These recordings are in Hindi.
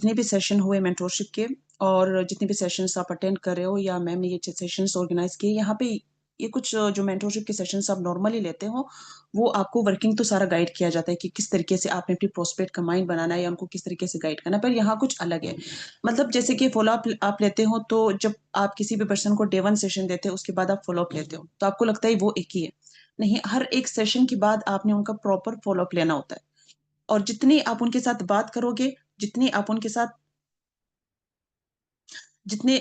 जितने भी सेशन हुए मेंटोरशिप के और जितने भी सेशंस आप अटेंड कर रहे हो या मैम ने ये सेशंस ऑर्गेनाइज किए, यहाँ पे ये कुछ जो मेंटोरशिप के सेशंस आप नॉर्मली लेते हो, वो आपको वर्किंग तो सारा गाइड किया जाता है कि किस तरीके से आपने अपनी प्रोस्पेक्ट का माइंड बनाना है या उनको किस तरीके से गाइड करना है। पर यहाँ कुछ अलग है। मतलब जैसे कि फॉलो अप आप लेते हो, तो जब आप किसी भी पर्सन को डे 1 सेशन देते हो, उसके बाद आप फॉलो अप लेते हो, तो आपको लगता है वो एक ही है। नहीं, हर एक सेशन के बाद आपने उनका प्रॉपर फॉलो अप लेना होता है। और जितनी आप उनके साथ बात करोगे, जितनी आप उनके साथ जितने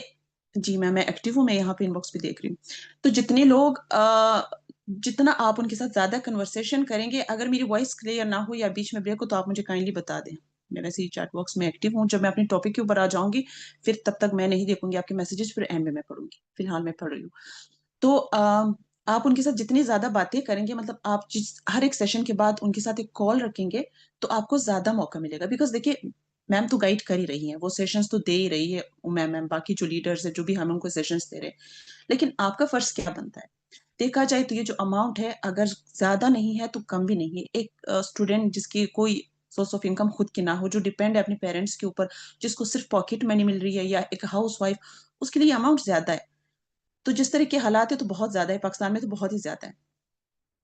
जी मैम, मैं एक्टिव हूँ, मैं यहाँ पे इनबॉक्स भी देख रही हूँ। तो जितने लोग जितना आप उनके साथ ज्यादा कन्वर्सेशन करेंगे, अगर मेरी वॉइस क्लियर ना हो या बीच में ब्रेक हो तो आप मुझे काइंडली बता दें। मैं वैसे ही चैट बॉक्स में एक्टिव हूँ। जब मैं अपने टॉपिक के ऊपर आ जाऊंगी, फिर तब तक मैं नहीं देखूंगी आपके मैसेजेस, फिर एंड में मैं पढ़ूंगी। फिलहाल मैं पढ़ रही हूँ। तो आप उनके साथ जितनी ज्यादा बातें करेंगे, मतलब आप जिस हर एक सेशन के बाद उनके साथ एक कॉल रखेंगे, तो आपको ज्यादा मौका मिलेगा। बिकॉज देखिए, मैम तो गाइड कर ही रही है, वो सेशंस तो दे ही रही है। मैम बाकी जो लीडर्स है, जो भी हम उनको सेशंस दे रहे हैं, लेकिन आपका फर्ज क्या बनता है? देखा जाए तो ये जो अमाउंट है, अगर ज्यादा नहीं है तो कम भी नहीं है। एक स्टूडेंट जिसकी कोई सोर्स ऑफ इनकम खुद की ना हो, जो डिपेंड है अपने पेरेंट्स के ऊपर, जिसको सिर्फ पॉकेट मनी मिल रही है, या एक हाउस वाइफ, उसके लिए अमाउंट ज्यादा है। तो जिस तरह के हालात है, तो बहुत ज्यादा है, पाकिस्तान में तो बहुत ही ज्यादा है।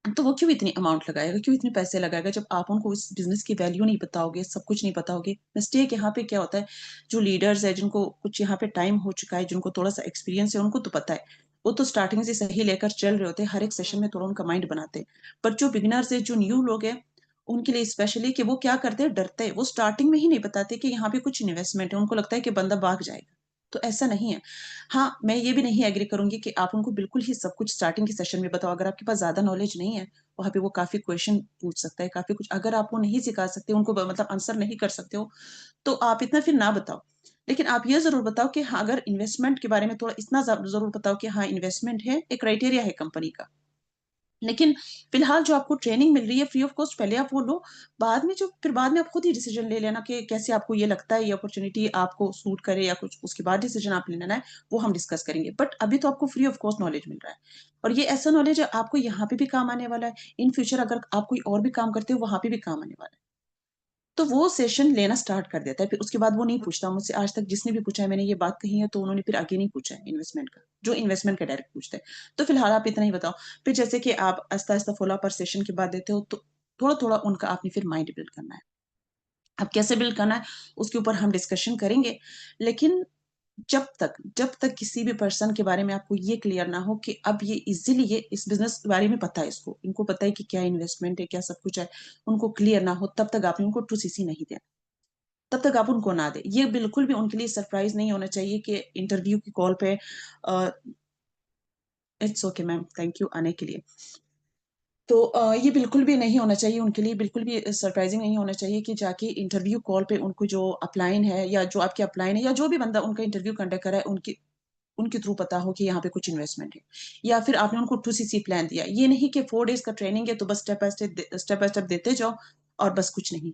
तो वो क्यों इतनी अमाउंट लगाएगा, क्यों इतने पैसे लगाएगा, जब आप उनको इस बिजनेस की वैल्यू नहीं बताओगे, सब कुछ नहीं बताओगे। मिस्टेक यहाँ पे क्या होता है, जो लीडर्स है, जिनको कुछ यहाँ पे टाइम हो चुका है, जिनको थोड़ा सा एक्सपीरियंस है, उनको तो पता है। वो तो स्टार्टिंग से सही लेकर चल रहे होते हैं, हर एक सेशन में थोड़ा उनका माइंड बनाते हैं। पर जो बिगिनर्स है, जो न्यू लोग हैं, उनके लिए स्पेशली, कि वो क्या करते हैं, डरते हैं। वो स्टार्टिंग में ही नहीं बताते कि यहाँ पे कुछ इन्वेस्टमेंट है। उनको लगता है कि बंदा भाग जाएगा। तो ऐसा नहीं है। हाँ, मैं ये भी नहीं एग्री करूंगी कि आप उनको बिल्कुल ही सब कुछ स्टार्टिंग के सेशन में बताओ। अगर आपके पास ज्यादा नॉलेज नहीं है, वहां पे वो काफी क्वेश्चन पूछ सकता है, काफी कुछ। अगर आप वो नहीं सिखा सकते उनको, मतलब आंसर नहीं कर सकते हो, तो आप इतना फिर ना बताओ। लेकिन आप ये जरूर बताओ कि हाँ, अगर इन्वेस्टमेंट के बारे में थोड़ा इतना जरूर बताओ कि हाँ, इन्वेस्टमेंट है, एक क्राइटेरिया है कंपनी का। लेकिन फिलहाल जो आपको ट्रेनिंग मिल रही है फ्री ऑफ कॉस्ट, पहले आप वो लो। बाद में जो फिर बाद में आप खुद ही डिसीजन ले लेना कि कैसे आपको ये लगता है, ये अपॉर्चुनिटी आपको सूट करे या कुछ, उसके बाद डिसीजन आप ले लेना है। वो हम डिस्कस करेंगे। बट अभी तो आपको फ्री ऑफ कॉस्ट नॉलेज मिल रहा है, और ये ऐसा नॉलेज है आपको यहाँ पे भी काम आने वाला है। इन फ्यूचर अगर आप कोई और भी काम करते हो, वहां पे भी काम आने वाला है। तो वो सेशन लेना स्टार्ट कर देता है। फिर उसके बाद वो नहीं पूछता मुझसे। आज तक जिसने भी पूछा है, मैंने ये बात कही है, तो उन्होंने फिर आगे नहीं पूछा है इन्वेस्टमेंट का। जो इन्वेस्टमेंट का डायरेक्ट पूछते हैं। तो फिलहाल आप इतना ही बताओ। फिर जैसे कि आप आस्ता आस्ता फॉलो अप पर सेशन के बाद देते हो, तो थोड़ा थोड़ा उनका आपने फिर माइंड बिल्ड करना है। अब कैसे बिल्ड करना है, उसके ऊपर हम डिस्कशन करेंगे। लेकिन जब तक किसी भी पर्सन के बारे में आपको ये क्लियर ना हो कि अब ये इजीली, ये इस बिजनेस के बारे में पता है, इसको इनको पता है कि क्या इन्वेस्टमेंट है, क्या सब कुछ है, उनको क्लियर ना हो, तब तक आपने उनको टू सीसी नहीं देना। तब तक आप उनको ना दें। ये बिल्कुल भी उनके लिए सरप्राइज नहीं होना चाहिए कि इंटरव्यू की कॉल पे it's okay ma'am, thank you आने के लिए। तो ये बिल्कुल भी नहीं होना चाहिए उनके लिए, बिल्कुल भी सरप्राइजिंग नहीं होना चाहिए कि जाके इंटरव्यू कॉल पे उनको जो अपलाइन है, या जो आपके अपलाइन है, या जो भी बंदा उनका इंटरव्यू कंडक्ट कर रहा है, उनकी उनके थ्रू पता हो कि यहाँ पे कुछ इन्वेस्टमेंट है। या फिर आपने उनको टू सीसी प्लान दिया, ये नहीं कि 4 डेज का ट्रेनिंग है तो बस स्टेप बाय स्टेप देते जाओ और बस कुछ नहीं।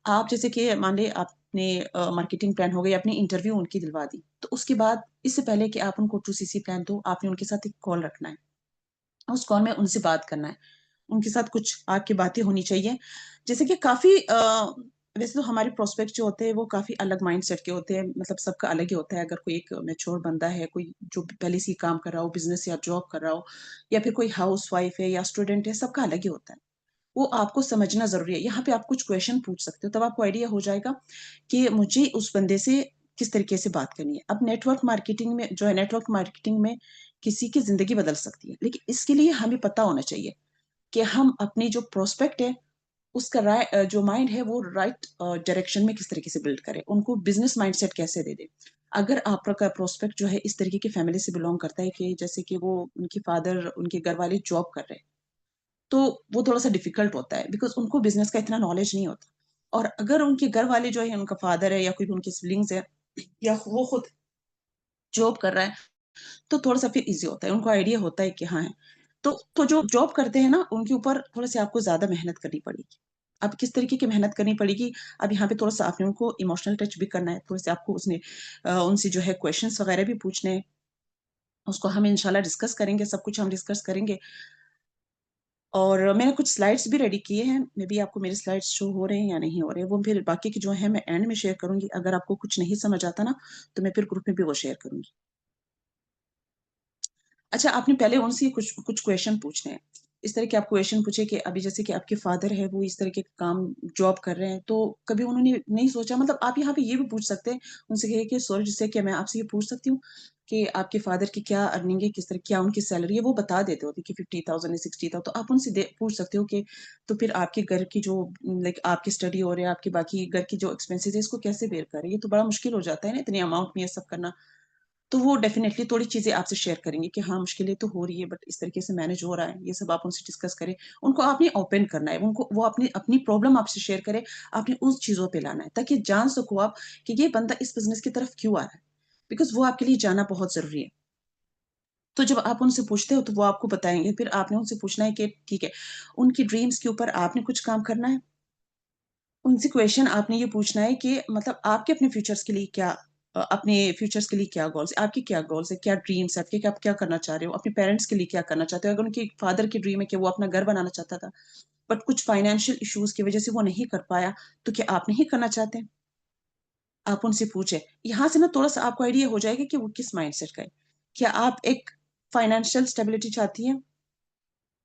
आप जैसे कि मान ले आपने मार्केटिंग प्लान हो गई, आपने इंटरव्यू उनकी दिलवा दी, तो उसके बाद इससे पहले कि आप उनको टू सीसी प्लान दो, आपने उनके साथ एक कॉल रखना है। उस कॉल में उनसे बात करना है। उनके साथ कुछ आग की बातें होनी चाहिए। जैसे कि काफी वैसे तो हमारे प्रोस्पेक्ट जो होते हैं, वो काफी अलग माइंडसेट के होते हैं। मतलब सबका अलग ही होता है। अगर कोई एक मैच्योर बंदा है, कोई जो पहले से ही काम कर रहा हो, बिजनेस या जॉब कर रहा हो, या फिर कोई हाउस वाइफ है या स्टूडेंट है, सबका अलग ही होता है। वो आपको समझना जरूरी है। यहाँ पे आप कुछ क्वेश्चन पूछ सकते हो, तब आपको आइडिया हो जाएगा कि मुझे उस बंदे से किस तरीके से बात करनी है। अब नेटवर्क मार्केटिंग में जो है, नेटवर्क मार्केटिंग में किसी की जिंदगी बदल सकती है, लेकिन इसके लिए हमें पता होना चाहिए कि हम अपनी जो प्रोस्पेक्ट है, उसका जो माइंड है, वो राइट डायरेक्शन में किस तरीके से बिल्ड करें, उनको बिजनेस माइंडसेट कैसे दे दे। अगर आपका प्रोस्पेक्ट जो है इस तरीके की फैमिली से बिलोंग करता है, कि जैसे कि वो उनके फादर, उनके घर वाले जॉब कर रहे हैं, तो वो थोड़ा सा डिफिकल्ट होता है, बिकॉज उनको बिजनेस का इतना नॉलेज नहीं होता। और अगर उनके घर वाले जो है, उनका फादर है या कोई भी उनके सिबलिंग्स है, या वो खुद जॉब कर रहा है, तो थोड़ा सा फिर इजी होता है, उनको आइडिया होता है कि हाँ है। तो जो जॉब करते हैं ना, उनके ऊपर थोड़ा सा आपको ज्यादा मेहनत करनी पड़ेगी। अब किस तरीके की मेहनत करनी पड़ेगी, अब यहाँ पे थोड़ा सा आपने उनको इमोशनल टच भी करना है, थोड़े से आपको उसने उनसे जो है क्वेश्चंस वगैरह भी पूछने हैं। उसको हम इंशाल्लाह डिस्कस करेंगे, सब कुछ हम डिस्कस करेंगे। और मैंने कुछ स्लाइड्स भी रेडी किए हैं, मे बी आपको मेरे स्लाइड्स शो हो रहे हैं या नहीं हो रहे हैं, वो फिर बाकी के जो हैं मैं एंड में शेयर करूँगी। अगर आपको कुछ नहीं समझ आता ना, तो मैं फिर ग्रुप में भी वो शेयर करूँगी। अच्छा, आपने पहले उनसे कुछ कुछ क्वेश्चन पूछने हैं। इस तरह के आप क्वेश्चन पूछे कि अभी जैसे कि आपके फादर है, वो इस तरह के काम जॉब कर रहे हैं, तो कभी उन्होंने नहीं सोचा, मतलब आप यहाँ पे ये भी पूछ सकते हैं, उनसे कहिए कि सॉरी जिससे क्या मैं आपसे ये पूछ सकती हूँ कि आपके फादर की क्या अर्निंग है, किस तरह क्या उनकी सैलरी है, वो बता देते होते कि 50,000 या 60,000, तो आप उनसे पूछ सकते हो कि तो फिर आपके घर की जो लाइक आपकी स्टडी हो रही है, आपकी बाकी घर की जो एक्सपेंसेस है, इसको कैसे बेयर करें? ये तो बड़ा मुश्किल हो जाता है ना, इतने अमाउंट में ये सब करना। तो वो डेफ़िनेटली थोड़ी चीज़ें आपसे शेयर करेंगे कि हाँ, मुश्किलें तो हो रही है, बट इस तरीके से मैनेज हो रहा है। ये सब आप उनसे डिस्कस करें। उनको आपने ओपन करना है, उनको वो अपनी अपनी प्रॉब्लम आपसे शेयर करें, आपने उस चीज़ों पे लाना है, ताकि जान सको आप कि ये बंदा इस बिज़नेस की तरफ क्यों आ रहा है। बिकॉज़ वो आपके लिए जानना बहुत ज़रूरी है। तो जब आप उनसे पूछते हो, तो वो आपको बताएँगे। फिर आपने उनसे पूछना है कि ठीक है, उनकी ड्रीम्स के ऊपर आपने कुछ काम करना है। उनसे क्वेश्चन आपने ये पूछना है कि मतलब आपके अपने फ्यूचर्स के लिए क्या अपने फ्यूचर्स के लिए क्या गोल्स है? आपके क्या गोल्स है? क्या ड्रीम्स है आपके? कि आप क्या करना चाह रहे हो? अपने पेरेंट्स के लिए क्या करना चाहते हो? अगर उनके फादर की ड्रीम है कि वो अपना घर बनाना चाहता था, बट कुछ फाइनेंशियल इश्यूज़ की वज़ह से वो नहीं कर पाया, तो क्या आप नहीं करना चाहते? आप उनसे पूछें। यहाँ से ना थोड़ा-सा आपको आइडिया हो जाएगा कि वो किस माइंडसेट का है। क्या आप एक फाइनेंशियल स्टेबिलिटी चाहती हैं?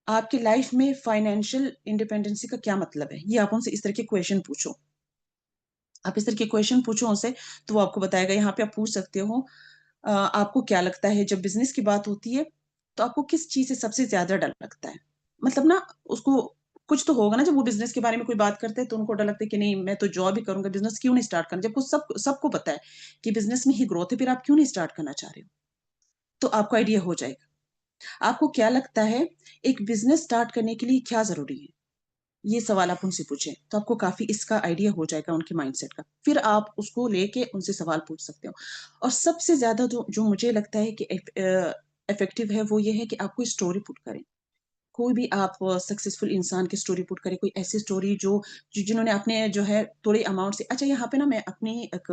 आपकी लाइफ़ में फाइनेंशियल इंडिपेंडेंसी का क्या मतलब है? ये आप उनसे इस तरह के क्वेश्चन पूछो। आप इस तरह के क्वेश्चन पूछो उनसे, तो वो आपको बताएगा। यहाँ पे आप पूछ सकते हो आपको क्या लगता है जब बिज़नेस की बात होती है, तो आपको किस चीज़ से सबसे ज़्यादा डर लगता है? मतलब ना उसको कुछ तो होगा ना, जब वो बिज़नेस के बारे में कोई बात करते हैं, तो उनको डर लगता है कि नहीं, मैं तो जॉब ही करूँगा, बिज़नेस क्यों नहीं स्टार्ट करना? जबकि सबको पता है कि बिज़नेस में ही ग्रोथ है, फिर आप क्यों नहीं स्टार्ट करना चाह रहे हो? तो आपको आइडिया हो जाएगा। आपको क्या लगता है, एक बिज़नेस स्टार्ट करने के लिए क्या ज़रूरी है? ये सवाल आप उनसे पूछें, तो आपको काफ़ी इसका आइडिया हो जाएगा उनके माइंडसेट का। फिर आप उसको लेके उनसे सवाल पूछ सकते हो। और सबसे ज़्यादा जो जो मुझे लगता है कि इफ़ेक्टिव है, वो ये है कि आप कोई स्टोरी पुट करें। कोई भी आप सक्सेसफुल इंसान की स्टोरी पुट करें, कोई ऐसी स्टोरी जिन्होंने अपने जो है थोड़े अमाउंट से। अच्छा, यहाँ पे ना मैं अपनी एक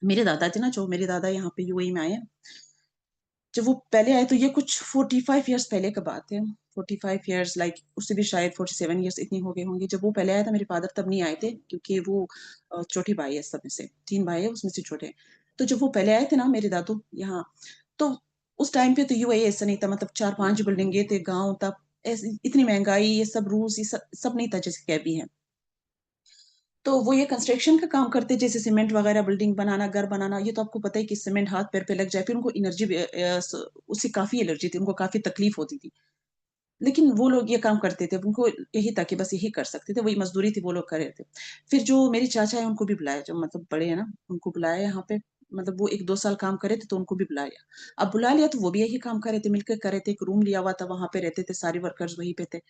मेरे दादा थे ना, जो मेरे दादा यहाँ पे यूएई में आए हैं। जब वो पहले आए, तो ये कुछ 45 इयर्स पहले का बात है। 45 इयर्स लाइक उससे भी शायद 47 इयर्स इतने हो गए होंगे। जब वो पहले आया था, मेरे फादर तब नहीं आए थे, क्योंकि वो छोटे भाई है सब में से, 3 भाई है उसमें से छोटे हैं। तो जब वो पहले आए थे ना मेरे दादू यहाँ, तो उस टाइम पे तो यूएई ऐसा नहीं था, मतलब 4-5 बिल्डिंगे थे, गाँव तब ऐसी इतनी महँगाई, ये सब रूल्स, ये सब नहीं था जैसे कि अभी है। तो वो ये कंस्ट्रक्शन का काम करते, जैसे सीमेंट वगैरह, बिल्डिंग बनाना, घर बनाना, ये तो आपको पता है कि सीमेंट हाथ-पैर पे लग जाए, फिर उनको एनर्जी भी उससे काफ़ी एलर्जी थी, उनको काफ़ी तकलीफ होती थी। लेकिन वो लोग ये काम करते थे, उनको यही था कि बस यही कर सकते थे, वही मज़दूरी थी, वो लोग कर रहे थे। फिर जो मेरे चाचा हैं, उनको भी बुलाया, जो मतलब बड़े हैं ना, उनको बुलाया यहाँ पे, मतलब वो 1-2 साल काम कर रहे थे, तो उनको भी बुलाया। अब बुला लिया, तो वो भी यही काम कर रहे थे, मिलकर कर रहे थे, एक रूम लिया हुआ था, वहाँ पे रहते थे, सारे वर्कर्स वहीं पे थे।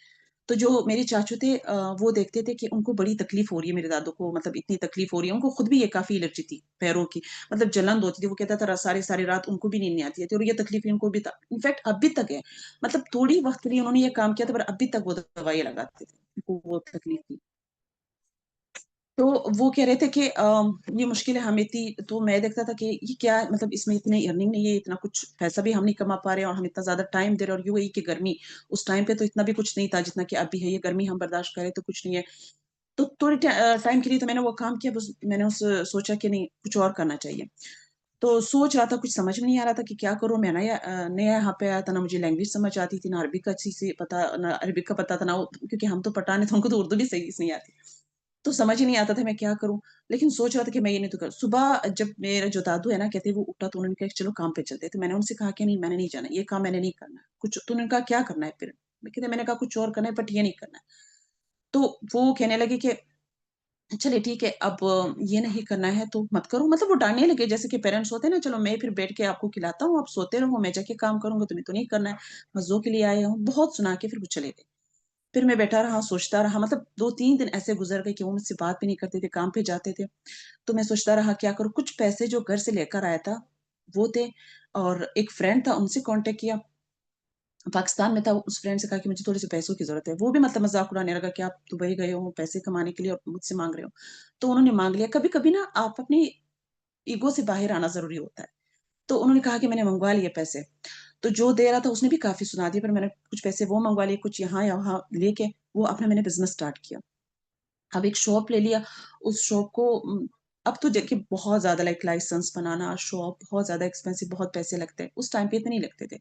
तो जो मेरे चाचू थे वो देखते थे कि उनको बड़ी तकलीफ हो रही है, मेरे दादू को मतलब इतनी तकलीफ हो रही है, उनको खुद भी ये काफ़ी एलर्जी थी पैरों की, मतलब जलन होती थी। वो कहता था सारी-सारी रात उनको भी नींद नहीं आती थी, और ये तकलीफ इनको भी था। इनफैक्ट अभी तक है, मतलब थोड़ी वक़्त के लिए उन्होंने ये काम किया था, पर अभी तक वो दवाइयाँ लगाते थे, उनको वो तकलीफ थी। तो वो कह रहे थे कि ये मुश्किलें हमें थी, तो मैं देखता था कि ये क्या है, मतलब इसमें इतनी अर्निंग नहीं है, इतना कुछ पैसा भी हम नहीं कमा पा रहे हैं, और हम इतना ज़्यादा टाइम दे रहे हैं, और यूएई की गर्मी, उस टाइम पे तो इतना भी कुछ नहीं था जितना कि अभी है, ये गर्मी हम बर्दाश्त करें तो कुछ नहीं है। तो थोड़े टाइम के लिए तो मैंने वो काम किया, बस मैंने सोचा कि नहीं, कुछ और करना चाहिए। तो सोच रहा था, कुछ समझ में नहीं आ रहा था कि क्या करूँ? मैं नया यहाँ पे आया था, ना मुझे लैंग्वेज समझ आती थी, ना अरबी का अच्छी से पता, ना अरबिक का पता था, ना वो, क्योंकि हम तो पठान हैं, तो उनको तो उर्दू भी सही से नहीं आती। तो समझ ही नहीं आता था मैं क्या करूँ? लेकिन सोच रहा था कि मैं ये नहीं तो कर सुबह जब मेरे जो दादू है ना, कहते हैं वो उठा, तो उन्होंने कहा चलो काम पे चलते हैं। तो मैंने उनसे कहा कि नहीं, मैंने नहीं जाना, ये काम मैंने नहीं करना। कुछ तो उन्होंने कहा क्या करना है फिर? मैंने कहा कुछ और करना है, बट ये नहीं करना है। तो वो कहने लगे कि चलिए ठीक है, अब ये नहीं करना है तो मत करो। मतलब वो डाँटने लगे, जैसे कि पेरेंट्स होते हैं ना, चलो मैं फिर बैठ के आपको खिलाता हूँ, आप सोते रहो, मैं जाके काम करूँगा, तुम्हें तो नहीं करना है, मज़ों के लिए आए हो। बहुत सुना के फिर वो चले गए। फिर मैं बैठा रहा, सोचता रहा, मतलब 2-3 दिन ऐसे गुज़र गए कि वो मुझसे बात भी नहीं करते थे, काम पे जाते थे। तो मैं सोचता रहा क्या करूँ? कुछ पैसे जो घर से लेकर आया था, वो थे, और एक फ्रेंड था, उनसे कॉन्टैक्ट किया। पाकिस्तान में था, उस फ्रेंड से कहा कि मुझे थोड़े-से पैसों की ज़रूरत है। वो भी मतलब मज़ाक उड़ाने लगा कि आप दुबई गए हो पैसे कमाने के लिए और मुझसे माँग रहे हो। तो उन्होंने माँग लिया। कभी-कभी ना आप अपनी ईगो से बाहर आना ज़रूरी होता है। तो उन्होंने कहा कि मैंने मँगवा लिए पैसे। तो जो दे रहा था उसने भी काफ़ी सुना दिया, पर मैंने कुछ पैसे वो मँगवा लिए, कुछ यहाँ-यहाँ लेके वो अपना मैंने बिज़नेस स्टार्ट किया। अब एक शॉप ले लिया, उस शॉप को अब तो देखिए बहुत ज़्यादा लाइक लाइसेंस बनाना, शॉप बहुत ज़्यादा एक्सपेंसिव, बहुत पैसे लगते हैं। उस टाइम पे इतने नहीं लगते थे।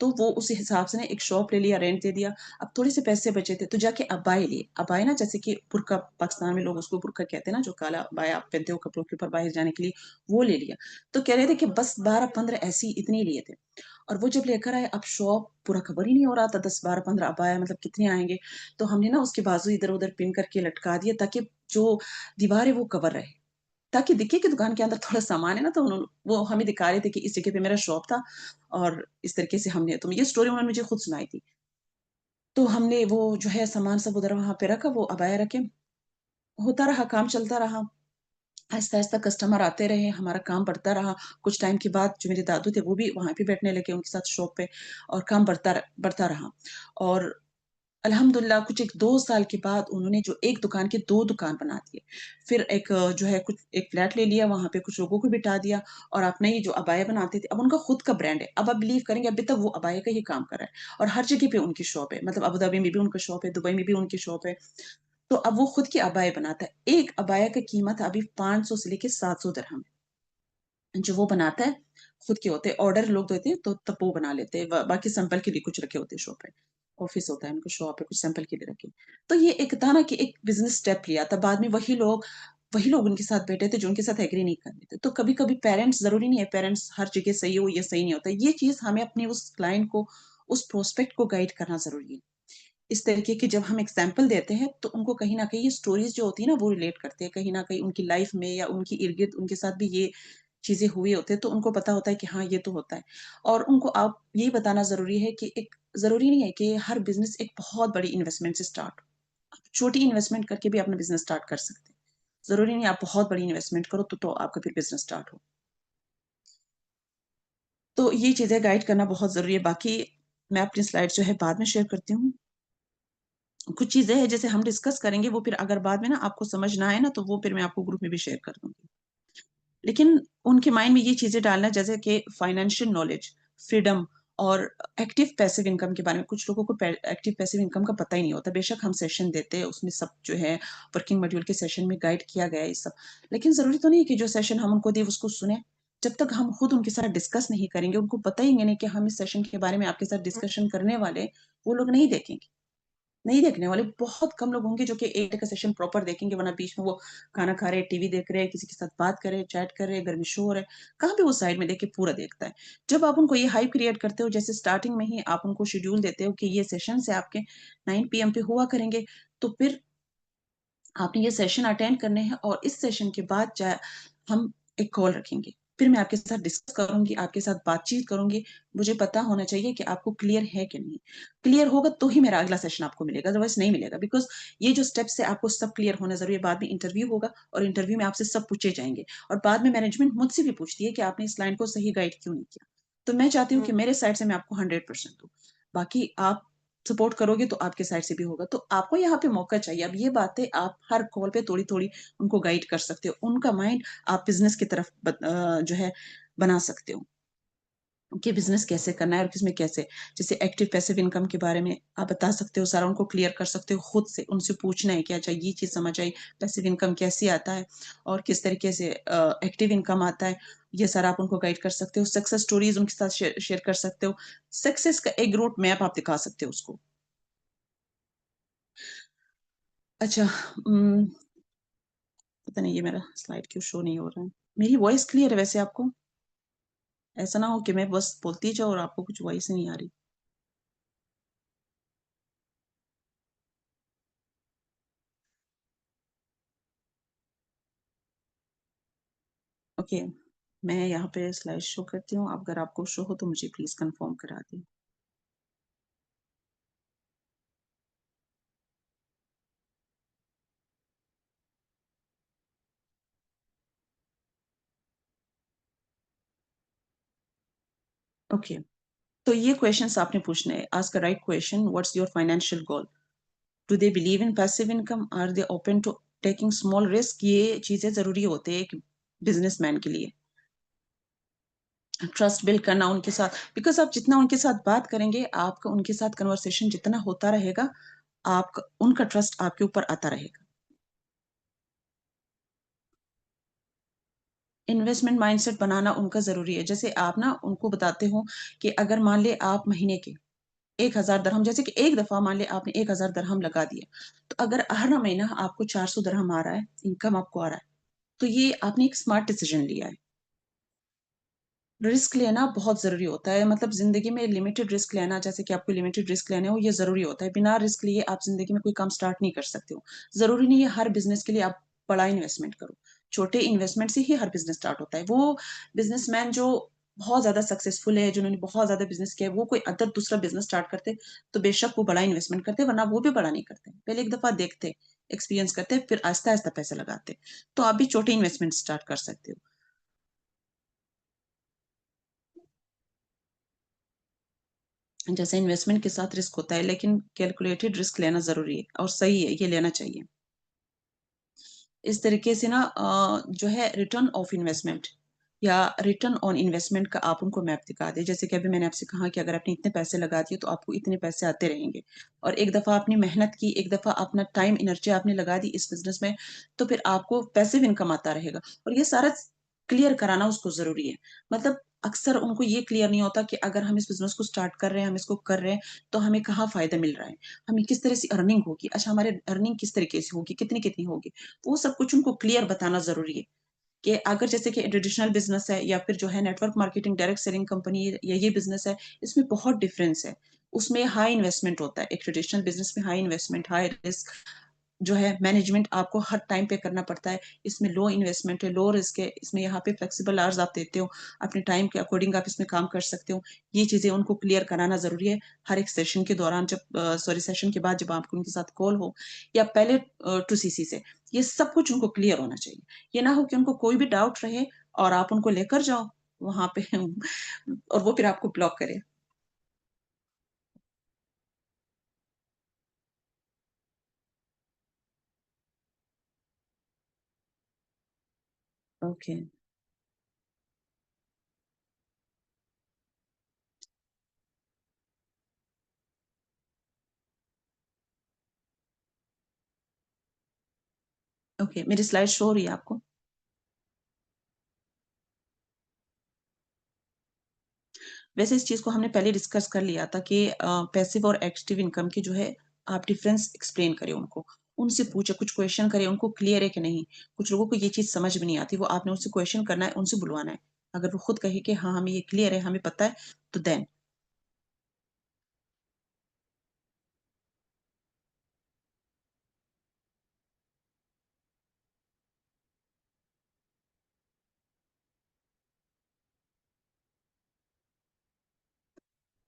तो वो उस हिसाब से ना एक शॉप ले लिया, रेंट दे दिया। अब थोड़े से पैसे बचे थे, तो जाके अबाए लिए। अबाया ना जैसे कि बुर्का, पाकिस्तान में लोग उसको बुर्का कहते हैं ना, जो काला अबाया आप पहनते हो कपड़ों के ऊपर बाहर जाने के लिए, वो ले लिया। तो कह रहे थे कि बस 12-15 ऐसे ही इतने ही लिए थे। और वो जब लेकर आए, अब शॉप पूरा कवर ही नहीं हो रहा था, 10, 12, 15 अबाया मतलब कितने आएँगे? तो हमने ना उसके बाजू इधर-उधर पिन करके लटका दिए, ताकि जो दीवार है वो कवर रहे। ताकि दिखे कि दुकान के अंदर थोड़ा सामान है ना, तो वो हमें दिखा रहे थे कि इस जगह पे मेरा शॉप था, और इस तरीके से हमने, तो ये स्टोरी उन्होंने मुझे खुद सुनाई थी। तो हमने वो जो है सामान सब उधर वहाँ पे रखा, वो अबाया रखे, होता रहा, काम चलता रहा। आहिस्ता-आहिस्ता कस्टमर आते रहे, हमारा काम बढ़ता रहा। कुछ टाइम के बाद जो मेरे दादू थे, वो भी वहाँ पे बैठने लगे उनके साथ शॉप पे, और काम बढ़ता रहा। और अल्हम्दुलिल्लाह कुछ एक 2 साल के बाद उन्होंने जो एक दुकान के 2 दुकान बना दिए। फिर एक जो है कुछ एक फ्लैट ले लिया, वहाँ पे कुछ लोगों को बिठा दिया, और अपना ये जो अबाया बनाते थे, अब उनका खुद का ब्रांड है। अब आप बिलीव करेंगे, अभी तक वो अबाया का ही काम कर रहा है, और हर जगह पे उनकी शॉप है। मतलब अबू धाबी में भी उनका शॉप है, दुबई में भी उनकी शॉप है। तो अब वो खुद की अबाया बनाता है। एक अबाया की कीमत अभी 500 से लेके 700 दिरहम है, जो वो बनाता है, खुद के होते हैं। ऑर्डर लोग देते हैं, तो तब वो बना लेते हैं। बाकी सैंपल के लिए कुछ रखे होते हैं शॉप पे। ऑफिस होता है, उनका शॉप है, कुछ सैंपल के लिए रखे। तो ये एक था ना कि एक बिज़नेस स्टेप लिया था। बाद में वही लोग उनके साथ बैठे थे जो उनके साथ एग्री नहीं कर रहे थे। तो कभी-कभी पेरेंट्स, ज़रूरी नहीं है पेरेंट्स हर जगह सही हो, ये सही नहीं होता। ये चीज़ हमें अपने उस क्लाइंट को, उस प्रोस्पेक्ट को गाइड करना ज़रूरी है। इस तरीके की जब हम एग्ज़ाम्पल देते हैं, तो उनको कहीं न कहीं ये स्टोरीज़ जो होती है ना, वो रिलेट करते हैं। कहीं न कहीं उनकी लाइफ़ में या उनकी इर्द-गिर्द उनके साथ भी ये चीज़ें हुई होती हैं, तो उनको पता होता है कि हाँ, ये तो होता है। और उनको आप ये बताना ज़रूरी है कि एक ज़रूरी नहीं है कि हर बिज़नेस एक बहुत बड़ी इन्वेस्टमेंट से स्टार्ट हो। आप छोटी इन्वेस्टमेंट करके भी अपना बिज़नेस स्टार्ट कर सकते हैं। ज़रूरी नहीं है आप बहुत बड़ी इन्वेस्टमेंट करो, तो आपका फिर बिज़नेस स्टार्ट हो। तो ये चीज़ें गाइड करना बहुत ज़रूरी है। बाकी मैं अपनी स्लाइड्स जो है बाद में शेयर करती हूँ। कुछ चीज़ें हैं जैसे हम डिस्कस करेंगे, वो फिर अगर बाद में ना आपको समझ ना आए ना, तो वो फिर मैं आपको ग्रुप में भी शेयर कर दूँगी। लेकिन उनके माइंड में ये चीज़ें डालना, जैसे कि फाइनेंशियल नॉलेज, फ्रीडम और एक्टिव पैसिव इनकम के बारे में। कुछ लोगों को एक्टिव पैसिव इनकम का पता ही नहीं होता। बेशक हम सेशन देते हैं, उसमें सब जो है वर्किंग मॉड्यूल के सेशन में गाइड किया गया है ये सब। लेकिन ज़रूरी तो नहीं है कि जो सेशन हम उनको दें उसको सुने। जब तक हम खुद उनके साथ डिस्कस नहीं करेंगे, उनको पता ही नहीं कि हम इस सेशन के बारे में आपके साथ डिस्कशन करने वाले हैं, वो लोग नहीं देखेंगे। नहीं देखने वाले बहुत कम लोग होंगे जो कि 1 डे का सेशन प्रॉपर देखेंगे, वरना बीच में वो खाना खा रहे हैं, टीवी देख रहे हैं, किसी के साथ बात कर रहे हैं, चैट कर रहे हैं, घर में शोर है, कहाँ पे वो साइड में देख के पूरा देखता है। जब आप उनको ये हाइप क्रिएट करते हो, जैसे स्टार्टिंग में ही आप उनको शेड्यूल देते हो कि ये सेशंस है आपके 9 पीएम पे हुआ करेंगे, तो फिर आपने ये सेशन अटेंड करने हैं, और इस सेशन के बाद हम एक कॉल रखेंगे। फिर मैं आपके साथ डिस्कस करूँगी, आपके साथ बातचीत करूँगी। मुझे पता होना चाहिए कि आपको क्लियर है कि नहीं। क्लियर होगा तो ही मेरा अगला सेशन आपको मिलेगा, अदरवाइज़ नहीं मिलेगा। बिकॉज़ ये जो स्टेप्स है, आपको सब क्लियर होना ज़रूरी है। बाद में इंटरव्यू होगा, और इंटरव्यू में आपसे सब पूछे जाएँगे, और बाद में मैनेजमेंट मुझसे भी पूछती है कि आपने इस क्लाइंट को सही गाइड क्यों नहीं किया। तो मैं चाहती हूँ कि मेरे साइड से मैं आपको 100% दूँ। बाकी आप सपोर्ट करोगे तो आपके साइड से भी होगा। तो आपको यहाँ पे मौका चाहिए। अब ये बातें आप हर कॉल पे थोड़ी-थोड़ी उनको गाइड कर सकते हो। उनका माइंड आप बिज़नेस की तरफ जो है बना सकते हो, कि बिज़नेस कैसे करना है और किसमें कैसे। जैसे एक्टिव पैसिव इनकम के बारे में आप बता सकते हो, सारा उनको क्लियर कर सकते हो खुद से। उनसे पूछना है कि अच्छा ये चीज़ समझ आई, पैसिव इनकम कैसे आता है और किस तरीके से एक्टिव इनकम आता है। ये सारा आप उनको गाइड कर सकते हो। सक्सेस स्टोरीज़ उनके साथ शेयर कर सकते हो। सक्सेस का एक रोड मैप आप दिखा सकते हो उसको। अच्छा, पता नहीं ये मेरा स्लाइड क्यों शो नहीं हो रहा है। मेरी वॉइस क्लियर है वैसे आपको? ऐसा ना हो कि मैं बस बोलती जाऊँ और आपको कुछ वॉइस ही नहीं आ रही। ओके, मैं यहाँ पे स्लाइड शो करती हूँ। अगर आपको शो हो तो मुझे प्लीज़ कन्फर्म करा दें। ओके, तो ये क्वेश्चन्स आपने पूछने हैं। Ask a right question, what's your financial goal? Do they believe in passive income? Are they open to taking small risk? ये चीज़ें ज़रूरी होते हैं एक बिज़नेसमैन के लिए। ट्रस्ट बिल्ड करना उनके साथ, बिकॉज़ आप जितना उनके साथ बात करेंगे, आपका उनके साथ कन्वर्सेशन जितना होता रहेगा, आपका उनका ट्रस्ट आपके ऊपर आता रहेगा। इन्वेस्टमेंट माइंडसेट बनाना उनका ज़रूरी है। जैसे आप ना उनको बताते हो कि अगर मान लें आप महीने के 1000 दिरहम, जैसे कि एक दफ़ा मान लें आपने 1000 दिरहम लगा दिए, तो अगर हर महीना आपको 400 दिरहम आ रहा है, इनकम आपको आ रहा है, तो ये आपने एक स्मार्ट डिसीज़न लिया है। रिस्क लेना बहुत ज़रूरी होता है, मतलब ज़िंदगी में लिमिटेड रिस्क लेना, जैसे कि आपको लिमिटेड रिस्क लेने हो, ये ज़रूरी होता है। बिना रिस्क लिए आप ज़िंदगी में कोई काम स्टार्ट नहीं कर सकते हो। ज़रूरी नहीं है हर बिज़नेस के लिए आप बड़ा इन्वेस्टमेंट करो। छोटे इन्वेस्टमेंट से ही हर बिज़नेस स्टार्ट होता है। वो बिज़नेसमैन जो बहुत ज़्यादा सक्सेसफुल है, जिन्होंने बहुत ज़्यादा बिज़नेस किया है, वो कोई अदर दूसरा बिज़नेस स्टार्ट करते, तो बेशक वो बड़ा इन्वेस्टमेंट करते, वरना वो भी बड़ा नहीं करते। पहले एक दफ़ा देखते, एक्सपीरियंस करते, फिर आहिस्ता-आहिस्ता पैसे लगाते। तो आप भी छोटे इन्वेस्टमेंट स्टार्ट कर सकते हो। जैसे इन्वेस्टमेंट के साथ रिस्क होता है, लेकिन कैलकुलेटेड रिस्क लेना ज़रूरी है और सही है, ये लेना चाहिए। इस तरीके से ना जो है रिटर्न ऑफ इन्वेस्टमेंट या रिटर्न ऑन इन्वेस्टमेंट का आप उनको मैप दिखा दें। जैसे कि अभी मैंने आपसे कहा कि अगर आपने इतने पैसे लगा दिए, तो आपको इतने पैसे आते रहेंगे, और एक दफ़ा आपने मेहनत की, एक दफ़ा अपना टाइम, एनर्जी आपने लगा दी इस बिज़नेस में, तो फिर आपको पैसिव इनकम आता रहेगा, और ये सारा क्लियर कराना उसको ज़रूरी है। मतलब अक्सर उनको ये क्लियर नहीं होता कि अगर हम इस बिज़नेस को स्टार्ट कर रहे हैं, हम इसको कर रहे हैं, तो हमें कहाँ फ़ायदा मिल रहा है? हमें किस तरह से अर्निंग होगी? अच्छा, हमारे अर्निंग किस तरीके से होगी? कितनी-कितनी होगी? वो सब कुछ उनको क्लियर बताना ज़रूरी है, कि अगर जैसे कि ट्रेडिशनल बिज़नेस है या फिर जो है network marketing, direct selling company या ये बिज़नेस है, इसमें बहुत डिफरेंस है। उसमें हाई इन्वेस्टमेंट होता है। एक ट्रेडिशनल बिज़नेस में हाई इन्वेस्टमेंट, हाई रिस्क जो है, मैनेजमेंट आपको हर टाइम पे करना पड़ता है। इसमें लो इन्वेस्टमेंट है, लो रिस्क है। इसमें यहाँ पे फ्लेक्सिबल आवर्स आप देते हो, अपने टाइम के अकॉर्डिंग आप इसमें काम कर सकते हो। ये चीज़ें उनको क्लियर कराना ज़रूरी है। हर एक सेशन के दौरान, जब सेशन के बाद जब आपको उनके साथ कॉल हो, या पहले टू सीसी से, ये सब कुछ उनको क्लियर होना चाहिए। ये ना हो कि उनको कोई भी डाउट रहे और आप उनको लेकर जाओ वहाँ पे और वो फिर आपको ब्लॉक करे। Okay, okay. मेरी स्लाइड शो हो रही है आपको? वैसे इस चीज़ को हमने पहले डिस्कस कर लिया था कि पैसिव और एक्टिव इनकम की जो है, आप डिफरेंस एक्सप्लेन करें उनको। उनसे पूछे, कुछ क्वेश्चन करें, उनको क्लियर है कि नहीं? कुछ लोगों को ये चीज़ समझ में नहीं आती, वो आपने उनसे क्वेश्चन करना है, उनसे बुलवाना है। अगर वो खुद कहे कि हाँ, हमें ये क्लियर है, हमें पता है, तो देन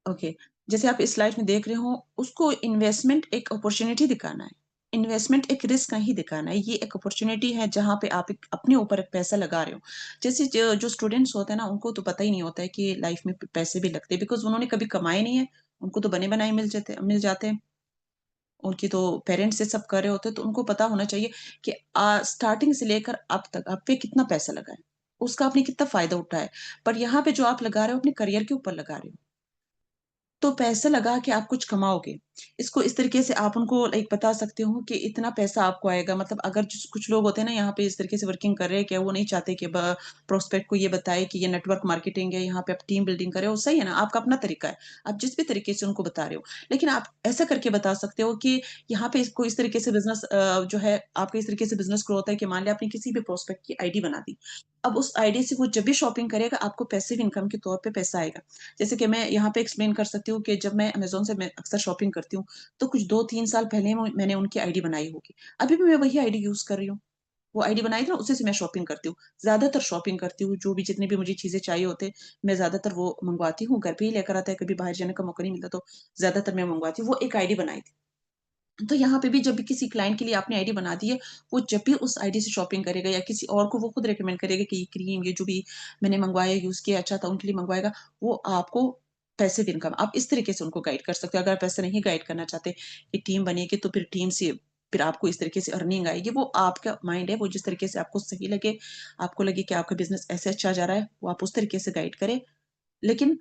ओके। जैसे आप इस स्लाइड में देख रहे हो, उसको इन्वेस्टमेंट एक अपॉर्च्युनिटी दिखाना है। इन्वेस्टमेंट एक रिस्क नहीं दिखाना है, ये एक अपॉर्च्युनिटी है जहाँ पे आप एक अपने ऊपर एक पैसा लगा रहे हो। जैसे जो जो स्टूडेंट्स होते हैं ना, उनको तो पता ही नहीं होता है कि लाइफ में प पैसे भी लगते हैं, बिकॉज़ उन्होंने कभी कमाए नहीं है, उनको तो बने-बनाए मिल जाते हैं। उनकी तो पेरेंट्स ये सब कर रहे होते हैं, तो उनको पता होना चाहिए कि स्टार्टिंग से लेकर अब तक आप पे कितना पैसा लगा है, उसका आपने कितना फ़ायदा उठाया है। पर यहाँ पे जो आप लगा रहे हो, अपने करियर के ऊपर लगा रहे हो। तो पैसे लगा के आप कुछ कमाओगे। इसको इस तरीके से आप उनको लाइक बता सकते हो कि इतना पैसा आपको आएगा। मतलब अगर जिस कुछ लोग होते हैं ना यहाँ पे इस तरीके से वर्किंग कर रहे हैं, क्या वो नहीं चाहते कि प्रोस्पेक्ट को ये बताए कि ये नेटवर्क मार्केटिंग है, यहाँ पे आप टीम बिल्डिंग कर रहे हो, सही है ना? आपका अपना तरीका है। आप जिस भी तरीके से उनको बता रहे हो। लेकिन आप ऐसा करके बता सकते हो कि यहाँ पे इसको इस तरीके से बिज़नेस जो है आपका इस तरीके से बिज़नेस ग्रो होता है कि मान लिया आपने किसी भी प्रोस्पेक्ट की आईडी बना दी। अब उस आईडी से वो जब भी शॉपिंग करेगा, आपको पैसिव इनकम के तौर पे पैसा आएगा। जैसे कि मैं यहाँ पे एक्सप्लेन कर सकती हूँ कि जब मैं अमेज़न से मैं अक्सर शॉपिंग करती हूँ, तो कुछ 2-3 साल पहले मैंने उनकी आईडी बनाई होगी। अभी भी मैं वही आईडी यूज़ कर रही हूँ। वो आईडी बनाई थी ना, उसी से मैं शॉपिंग करती हूँ। ज़्यादातर शॉपिंग करती हूँ, जो भी जितनी भी मुझे चीज़ें चाहिए होते हैं, मैं ज़्यादातर वो मँगवाती हूँ, घर पे ही लेकर आता है, कभी बाहर जाने का मौका नहीं मिलता, तो ज़्यादातर मैं मँगवाती हूँ। वो एक आईडी बनाई थी। तो यहाँ पे भी जब भी किसी क्लाइंट के लिए आपने आईडी बना दी है, वो जब भी उस आईडी से शॉपिंग करेगा या किसी और को वो खुद रिकमेंड करेगा कि ये क्रीम, ये जो भी मैंने मँगवाया, यूज़ किया, अच्छा था, उनके लिए मँगवाएगा, वो आपको पैसिव इनकम आप इस तरीके से उनको गाइड कर सकते हो। अगर आप ऐसा नहीं गाइड करना चाहते कि टीम बनेगी, तो फिर टीम से फिर आपको इस तरीके से अर्निंग आएगी, वो आपका माइंड है, वो जिस तरीके से आपको सही लगे, आपको लगे कि आपका बिज़नेस ऐसे अच्छा जा रहा है, वो आप उस तरीके से गाइड करें। लेकिन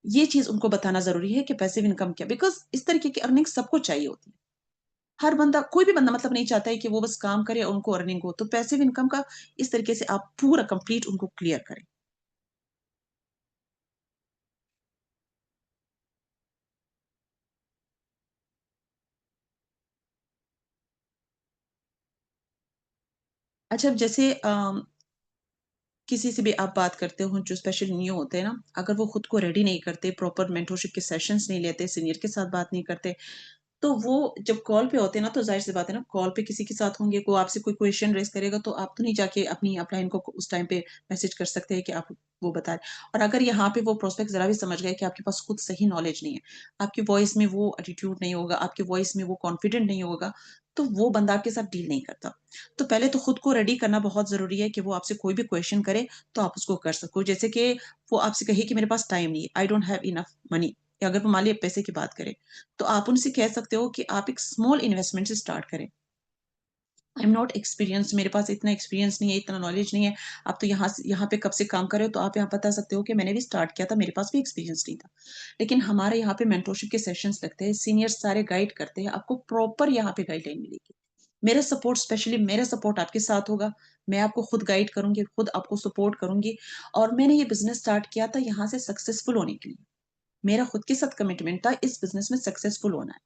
ये चीज़ उनको बताना ज़रूरी है कि पैसिव इनकम क्या, बिकॉज़ इस तरीके की अर्निंग सबको चाहिए होती है। हर बंदा, कोई भी बंदा मतलब नहीं चाहता है कि वो बस काम करे और उनको अर्निंग हो। तो पैसिव इनकम का इस तरीके से आप पूरा कंप्लीट उनको क्लियर करें। अच्छा, जैसे किसी से भी आप बात करते हो जो स्पेशल न्यू होते हैं ना, अगर वो खुद को रेडी नहीं करते, प्रॉपर मेंटरशिप के सेशंस नहीं लेते, सीनियर के साथ बात नहीं करते, तो वो जब कॉल पे होते हैं ना, तो ज़ाहिर-सी बात है ना, कॉल पे किसी के साथ होंगे, वो आपसे कोई क्वेश्चन रेज़ करेगा, तो आप तो नहीं जाके अपनी अपलाइन को उस टाइम पे मैसेज कर सकते हैं कि आप वो बताएँ। और अगर यहाँ पे वो प्रोस्पेक्ट ज़रा भी समझ गए कि आपके पास खुद सही नॉलेज नहीं है, आपकी वॉइस में वो एटीट्यूड नहीं होगा, आपकी वॉइस में वो कॉन्फिडेंट नहीं होगा, तो वो बंदा आपके साथ डील नहीं करता। तो पहले तो खुद को रेडी करना बहुत ज़रूरी है कि वो आपसे कोई भी क्वेश्चन करे, तो आप उसको कर सको। जैसे कि वो आपसे कहे कि मेरे पास टाइम नहीं है, I don't have enough money, या अगर वो मान लीजिए पैसे की बात करें, तो आप उनसे कह सकते हो कि आप एक स्मॉल इन्वेस्टमेंट से स्टार्ट करें। आई एम नॉट एक्सपीरियंस्ड, मेरे पास इतना एक्सपीरियंस नहीं है, इतना नॉलेज नहीं है। आप तो यहाँ पे कब से काम कर रहे हो, तो आप यहाँ बता सकते हो कि मैंने भी स्टार्ट किया था, मेरे पास भी एक्सपीरियंस नहीं था। लेकिन हमारे यहाँ पे मेंटरशिप के सेशंस लगते हैं, सीनियर्स सारे गाइड करते हैं, आपको प्रॉपर यहाँ पे गाइडलाइन मिलेगी। मेरा सपोर्ट, स्पेशली मेरा सपोर्ट आपके साथ होगा। मैं आपको खुद गाइड करूँगी, खुद आपको सपोर्ट करूँगी, और मैंने ये बिज़नेस स्टार्ट किया था यहाँ से सक्सेसफुल होने के लिए। मेरा खुद के साथ कमिटमेंट था, इस बिज़नेस में सक्सेसफुल होना है।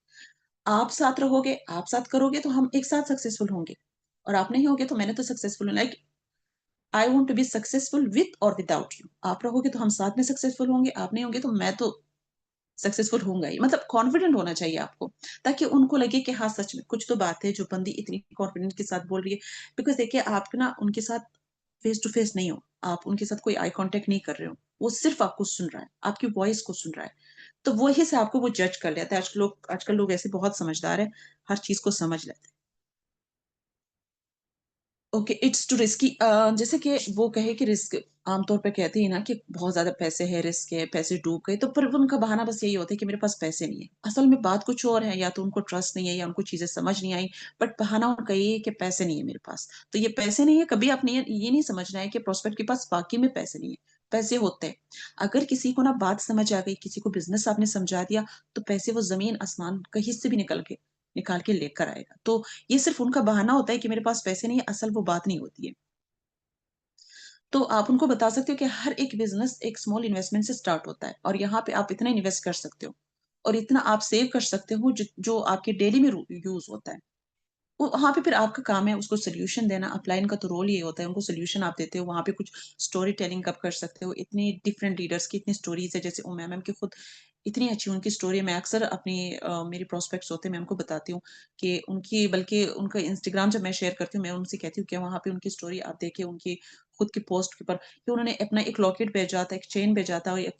आप साथ रहोगे, आप साथ करोगे, तो हम एक साथ सक्सेसफुल होंगे, और आप नहीं होगे तो मैंने तो सक्सेसफुल होना है। I want to be successful with और विदाउट यू। आप रहोगे तो हम साथ में सक्सेसफुल होंगे, आप नहीं होंगे तो मैं तो सक्सेसफुल होऊँगा ही। मतलब कॉन्फिडेंट होना चाहिए आपको, ताकि उनको लगे कि हाँ, सच में कुछ तो बात है जो बंदी इतनी कॉन्फिडेंस के साथ बोल रही है। बिकॉज़ देखिए, आप ना उनके साथ फेस टू फेस नहीं हो, आप उनके साथ कोई आई कॉन्टैक्ट नहीं कर रहे हो। वो सिर्फ़ आपको सुन रहा है, आपकी वॉइस को सुन रहा है। तो वहीं से आपको वो जज कर लेता है। आजकल लोग ऐसे बहुत समझदार हैं, हर चीज़ को समझ लेते हैं। ओके, इट्स टू रिस्की, जैसे कि वो कहे कि रिस्क, आमतौर पे कहते हैं ना कि बहुत ज़्यादा पैसे है, रिस्क है, पैसे डूब गए, तो फिर उनका बहाना बस यही होता है कि मेरे पास पैसे नहीं है। असल में बात कुछ और है, या तो उनको ट्रस्ट नहीं है, या उनको चीज़ें समझ नहीं आई, बट बहाना उनका ये है कि पैसे नहीं है मेरे पास। तो ये पैसे नहीं है, कभी आपने ये नहीं समझना है कि प्रोस्पेक्ट के पास वाक़ई में पैसे नहीं है, पैसे होते हैं। अगर किसी को ना बात समझ आ गई, किसी को बिज़नेस आपने समझा दिया, तो पैसे वो ज़मीन-आसमान कहीं से भी निकाल के लेकर आएगा। तो ये सिर्फ़ उनका बहाना होता है कि मेरे पास पैसे नहीं है, असल वो बात नहीं होती है। तो आप उनको बता सकते हो कि हर एक बिज़नेस एक स्मॉल इन्वेस्टमेंट से स्टार्ट होता है, और यहाँ पे आप इतना इन्वेस्ट कर सकते हो, और इतना आप सेव कर सकते हो जो आपके डेली में रू यूज़ होता है। वो वहाँ पे फिर आपका काम है उसको सॉल्यूशन देना। अपलाइन का तो रोल ये होता है, उनको सॉल्यूशन आप देते हो, वहाँ पे कुछ स्टोरी टेलिंग आप कर सकते हो। इतनी डिफरेंट लीडर्स की इतनी स्टोरीज़ है, जैसे उमैया मैम की खुद इतनी अच्छी उनकी स्टोरी है। मैं अक्सर अपनी मेरी प्रोस्पेक्ट्स होते हैं, मैं उनको बताती हूँ कि उनकी, बल्कि उनका इंस्टाग्राम जब मैं शेयर करती हूँ, मैं उनसे कहती हूँ कि वहाँ पे उनकी स्टोरी आप देखिए, उनकी खुद की पोस्ट के ऊपर कि उन्होंने अपना एक लॉकेट भेजा था, एक चेन भेजा था, और एक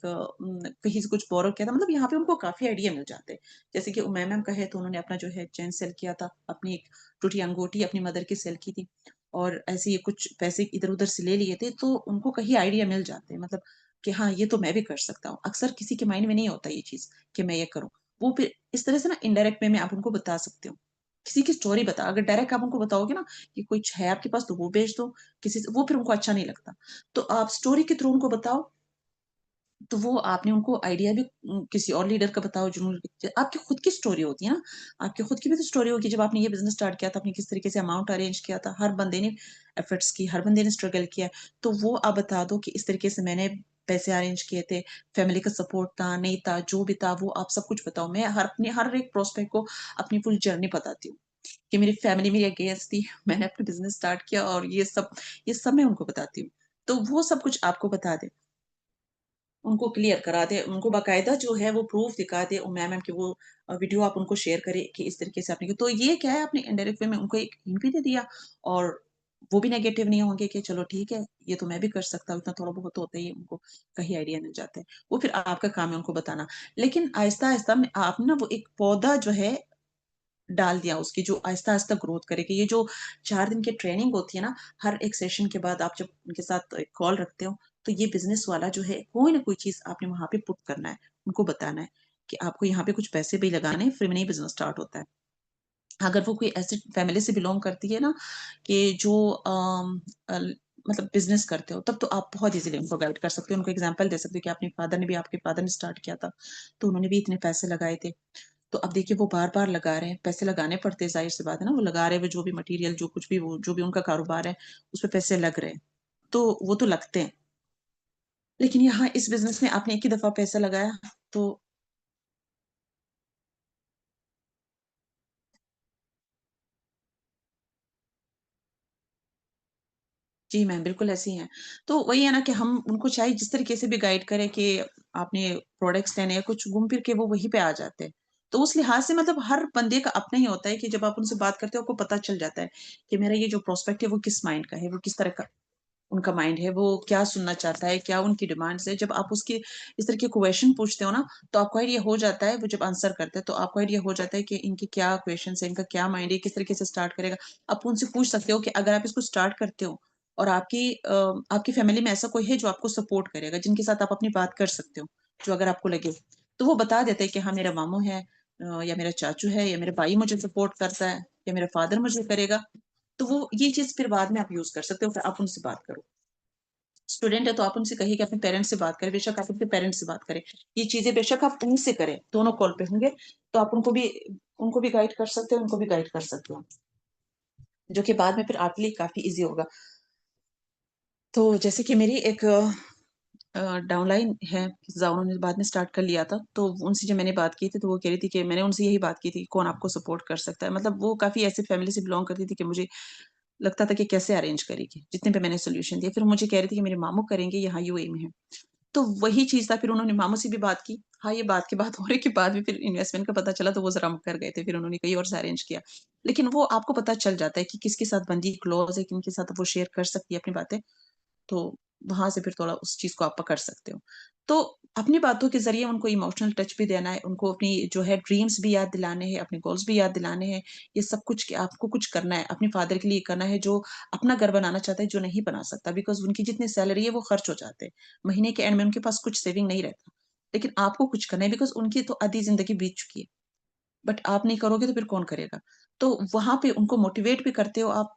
कहीं से कुछ बोरो किया था। मतलब यहाँ पे उनको काफ़ी आइडिया मिल जाते हैं। जैसे कि उमैया मैम का है, तो उन्होंने अपना जो है चेन सेल किया था, अपनी एक टूटी अंगूठी अपनी मदर की सेल की थी, और ऐसे ही कुछ पैसे इधर-उधर से ले लिए थे, तो उनको कहीं आइडिया मिल जाते हैं, मतलब कि हाँ, ये तो मैं भी कर सकता हूँ। अक्सर किसी के माइंड में नहीं होता ये चीज़ कि मैं ये करूँ। वो फिर इस तरह से ना इनडायरेक्ट वे में आप उनको बता सकते हो। किसी की स्टोरी बता, अगर डायरेक्ट आप उनको बताओगे ना कि कुछ है आपके पास तो वो बेच दो, किसी से वो फिर उनको अच्छा नहीं लगता। तो आप स्टोरी के थ्रू उनको बताओ, तो वो आपने उनको आइडिया भी किसी और लीडर का बताओ, जिन्होंने आपकी खुद की स्टोरी होती है ना, आपकी खुद की भी तो स्टोरी होगी। जब आपने ये बिज़नेस स्टार्ट किया था, आपने किस तरीके से अमाउंट अरेंज किया था, हर बंदे ने एफर्ट्स की, हर बंदे ने स्ट्रगल किया है। तो वो आप बता दो कि इस तरीके से मैंने पैसे अरेंज किए थे, फैमिली का सपोर्ट था, नहीं था, जो भी था वो आप सब कुछ बताओ। मैं हर एक प्रोस्पेक्ट को अपनी पूरी जर्नी बताती हूँ, कि मेरी फैमिली मेरी अगेंस्ट थी, मैंने अपना बिज़नेस स्टार्ट किया, और ये सब मैं उनको बताती हूँ। तो वो सब कुछ आपको बता दें। उनको क्लियर करा दें, उनको बाकायदा जो है वो प्रूफ़ दिखा दें, और मैम की वो वीडियो आप उनको शेयर करें कि इस तरीके से आपने किया। तो ये क्या है, आपने इनडायरेक्ट वे में उनको एक हिंट भी दे दिया, और वो भी नेगेटिव नहीं होंगे कि चलो ठीक है, ये तो मैं भी कर सकता हूँ, इतना थोड़ा बहुत होता ही है, उनको कहीं आइडिया मिल जाता है। वो फिर आपका काम है उनको बताना। लेकिन आहिस्ता-आहिस्ता में आप ना वो एक पौधा जो है डाल दिया, उसकी जो आहिस्ता-आहिस्ता ग्रोथ करेगी। ये जो 4 दिन की ट्रेनिंग होती है ना, हर एक सेशन के बाद आप जब उनके साथ एक कॉल रखते हो, तो ये बिज़नेस वाला जो है, कोई ना कोई चीज़ आपने वहाँ पे पुट करना है, उनको बताना है कि आपको यहाँ पे कुछ पैसे भी लगाने हैं, फ्री में नहीं बिज़नेस स्टार्ट होता है। अगर वो कोई ऐसी फैमिली से बिलॉन्ग करती है ना, कि जो मतलब बिज़नेस करते हो, तब तो आप बहुत ईज़िली उनको गाइड कर सकते हो, उनको एग्ज़ाम्पल दे सकते हो कि अपने फादर ने भी आपके फादर ने स्टार्ट किया था, तो उन्होंने भी इतने पैसे लगाए थे। तो अब देखिए वो बार-बार लगा रहे हैं, पैसे लगाने पड़ते हैं, ज़ाहिर-सी बात है ना, वो लगा रहे हैं, वो जो भी मटीरियल जो कुछ भी वो जो भी उनका कारोबार है, उसपे पैसे लग रहे हैं, तो वो तो लगते हैं। लेकिन यहाँ इस बिज़नेस में आपने एक ही दफ़ा पैसा लगाया, तो जी मैम, बिल्कुल ऐसे ही हैं। तो वही है ना कि हम उनको चाहे जिस तरीके से भी गाइड करें कि आपने प्रोडक्ट्स लेने हैं, कुछ घूम फिर के वो वहीं पे आ जाते हैं। तो उस लिहाज से मतलब हर बंदे का अपना ही होता है कि जब आप उनसे बात करते हो, आपको पता चल जाता है कि मेरा ये जो प्रोस्पेक्ट है, वो किस माइंड का है, वो किस तरह का उनका माइंड है, वो क्या सुनना चाहता है, क्या उनकी डिमांड्स है। जब आप उसके इस तरह के क्वेश्चन पूछते हो ना, तो आपको आइडिया हो जाता है, वो जब आंसर करते हैं, तो आपको आइडिया हो जाता है कि इनके क्या क्वेश्चन्स हैं, इनका क्या माइंड है, किस तरीके से स्टार्ट करेगा। आप उनसे पूछ सकते हो कि अगर आप इसको स्टार्ट करते हो और आपकी फैमिली में ऐसा कोई है जो आपको सपोर्ट करेगा, जिनके साथ आप अपनी बात कर सकते हो, जो अगर आपको लगे, तो वो बता देते हैं कि हाँ, मेरा मामू है या मेरा चाचू है या मेरा भाई मुझे सपोर्ट करता है या मेरा फादर मुझे करेगा। तो वो ये चीज़ फिर बाद में आप यूज़ कर सकते हो, फिर आप उनसे बात करो। स्टूडेंट है तो आप उनसे कहिए कि अपने पेरेंट्स से बात करें, बेशक आप अपने पेरेंट्स से बात करें। ये चीज़ें बेशक आप उनसे करें, दोनों कॉल पे होंगे, तो आप उनको भी गाइड कर सकते हो, उनको भी गाइड कर सकते हो, जो कि बाद में फिर आपके लिए काफ़ी ईज़ी होगा। तो जैसे कि मेरी एक डाउनलाइन है, पिज़्ज़ा उन्होंने बाद में स्टार्ट कर लिया था, तो उनसे जब मैंने बात की थी, तो वो कह रही थी कि मैंने उनसे यही बात की थी, कौन आपको सपोर्ट कर सकता है? मतलब वो काफ़ी ऐसी फैमिली से बिलॉन्ग करती थी कि मुझे लगता था कि कैसे अरेंज करेगी, जितने पे मैंने सॉल्यूशन दिए। फिर मुझे कह रही थी कि मेरे मामू करेंगे, यहाँ यूएई में है। तो वही चीज़ था, फिर उन्होंने मामू से भी बात की। हाँ, ये बात की बात होने के बाद भी फिर इन्वेस्टमेंट का पता चला तो वो ज़रा मुकर गए थे, फिर उन्होंने कहीं और से अरेंज किया। लेकिन वो आपको पता चल जाता है कि किसके साथ बंदी क्लोज़ है, किनके साथ वो शेयर कर सकती है अपनी बातें, तो वहाँ से फिर थोड़ा उस चीज़ को आप पकड़ सकते हो। तो अपनी बातों के ज़रिए उनको इमोशनल टच भी देना है, उनको अपनी जो है ड्रीम्स भी याद दिलाने हैं, अपने गोल्स भी याद दिलाने हैं। ये सब कुछ कि आपको कुछ करना है, अपने फादर के लिए करना है जो अपना घर बनाना चाहता है, जो नहीं बना सकता बिकॉज़ उनकी जितनी सैलरी है वो खर्च हो जाते हैं। महीने के एंड में उनके पास कुछ सेविंग नहीं रहता। लेकिन आपको कुछ करना है बिकॉज़ उनकी तो आधी ज़िंदगी बीत चुकी है। बट आप नहीं करोगे तो फिर कौन करेगा? तो वहाँ पे उनको मोटिवेट भी करते हो आप,